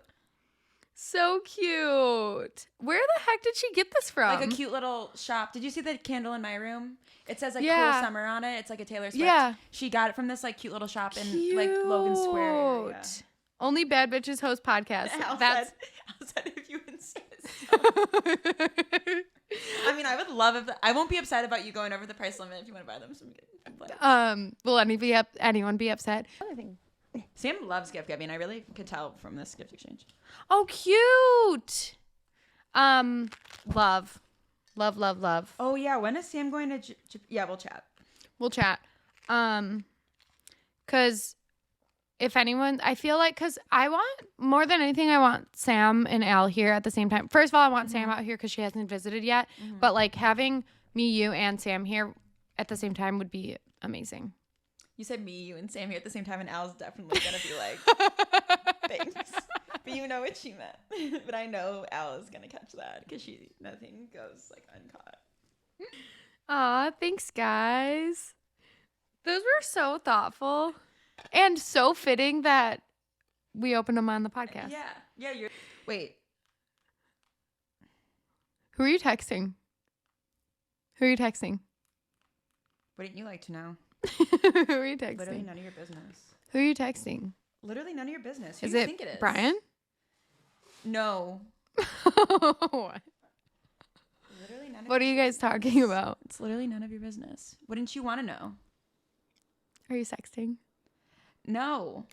So cute. Where the heck did she get this from? Like a cute little shop. Did you see the candle in my room? It says like cool summer on it. It's like a Taylor Swift. Yeah. She got it from this like cute little shop in like Logan Square area. Only bad bitches host podcasts. Al said if you insist. I mean, I would love if I won't be upset about you going over the price limit if you want to buy them some good. Will anyone be upset? Other thing. Sam loves gift giving. I really could tell from this gift exchange. Oh, cute. Love. Oh yeah, when is Sam going to? Yeah, we'll chat. Cause if anyone, I feel like, cause I want more than anything, I want Sam and Al here at the same time. First of all, I want Sam out here because she hasn't visited yet. Mm-hmm. But like having me, you, and Sam here at the same time would be amazing. You said me, you, and Sam here at the same time, and Al's definitely gonna be like, thanks. But you know what she meant. But I know Al is gonna catch that because nothing goes like uncaught. Aw, thanks, guys. Those were so thoughtful and so fitting that we opened them on the podcast. Yeah. Wait. Who are you texting? Wouldn't you like to know? Who are you texting? Literally none of your business. Who are you texting? Literally none of your business. Who do you think it is? Brian? No. What? Literally none of What are you guys talking about? It's literally none of your business. Wouldn't you want to know? Are you sexting? No.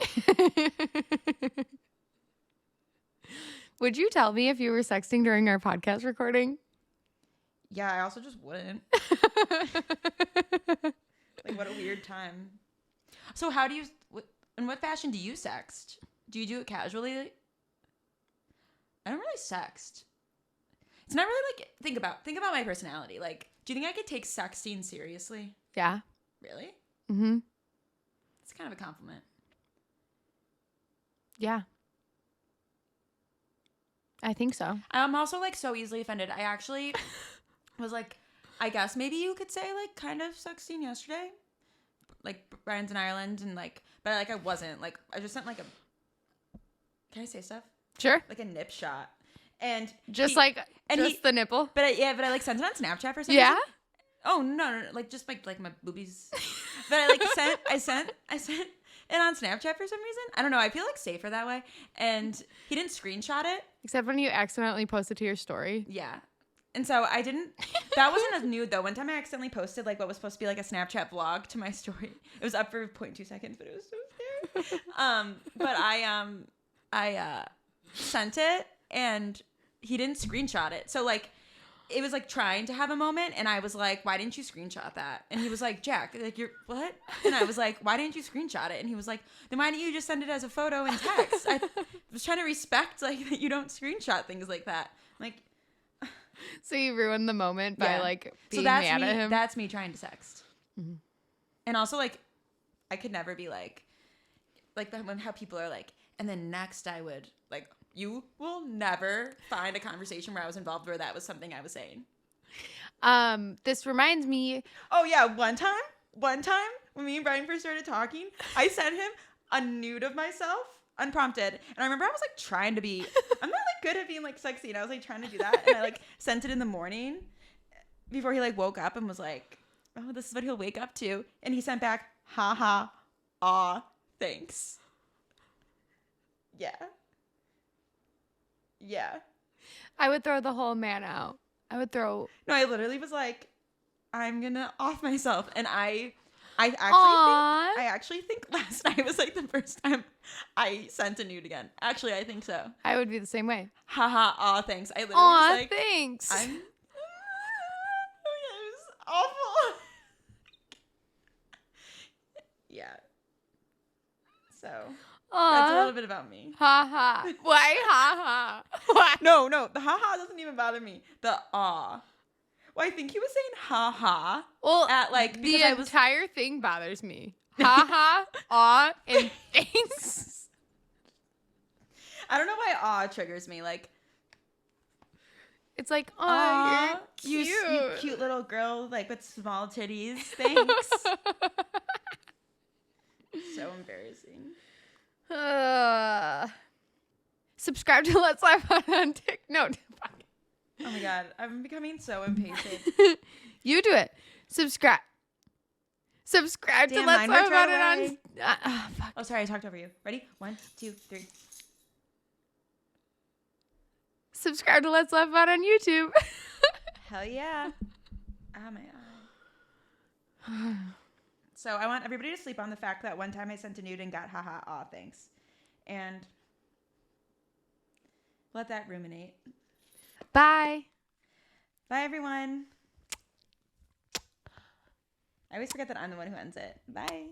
Would you tell me if you were sexting during our podcast recording? Yeah, I also just wouldn't. Like, what a weird time. So how do you, in what fashion do you sext? Do you do it casually? I don't really sext. It's not really like, think about my personality. Like, do you think I could take sexting seriously? Yeah. Really? Mm-hmm. It's kind of a compliment. Yeah. I think so. I'm also like so easily offended. I actually was like, I guess maybe you could say like kind of sexting yesterday. Like Brian's in Ireland and like, but like I wasn't. Like I just sent like a, can I say stuff? Sure. Like a nip shot. And the nipple. But I like sent it on Snapchat for some reason. Yeah? Oh no, like just like my boobies. But I like I sent it on Snapchat for some reason. I don't know. I feel like safer that way. And he didn't screenshot it. Except when you accidentally post it to your story. Yeah. And so I didn't, that wasn't a nude though. One time I accidentally posted like what was supposed to be like a Snapchat vlog to my story. It was up for 0.2 seconds, but it was so scary. But I sent it and he didn't screenshot it. So like, it was like trying to have a moment. And I was like, why didn't you screenshot that? And he was like, Jack, like you're what? And I was like, why didn't you screenshot it? And he was like, then why didn't you just send it as a photo and text? I was trying to respect like that you don't screenshot things like that. I'm like, so you ruined the moment by like being that's mad me, at him. That's me trying to sext. Mm-hmm. And also like, I could never be like when how people are like, and then next I would like, you will never find a conversation where I was involved where that was something I was saying. This reminds me. Oh yeah, one time when me and Brian first started talking, I sent him a nude of myself unprompted, and I remember I was like trying to be. I'm not like good at being like sexy, and I was like trying to do that, and I like sent it in the morning before he like woke up and was like, "Oh, this is what he'll wake up to," and he sent back, "Ha ha, aw, thanks." Yeah. I would throw the whole man out. No, I literally was like, I'm gonna off myself, and I actually think last night was like the first time I sent a nude again. Actually, I think so. I would be the same way. Haha, aw, thanks. I literally was like, thanks. I'm. It was awful. Yeah. So. That's a little bit about me. Ha ha. Why ha ha? Why? No. The ha ha doesn't even bother me. The aw. Well, I think he was saying ha ha. Well, at like the entire thing bothers me. Ha ha, aw, and thanks. I don't know why aw triggers me. Like, it's like, aw, you're cute. You cute little girl, like with small titties. Thanks. So embarrassing. Subscribe to Let's Laugh on TikTok. No, fuck. Oh my god, I'm becoming so impatient. You do it. Subscribe to Let's Laugh About It on. Fuck. Oh, sorry, I talked over you. Ready? 1, 2, 3. Subscribe to Let's Laugh About on YouTube. Hell yeah. Ah, my eye. So I want everybody to sleep on the fact that one time I sent a nude and got haha, aw, thanks. And let that ruminate. Bye. Bye, everyone. I always forget that I'm the one who ends it. Bye.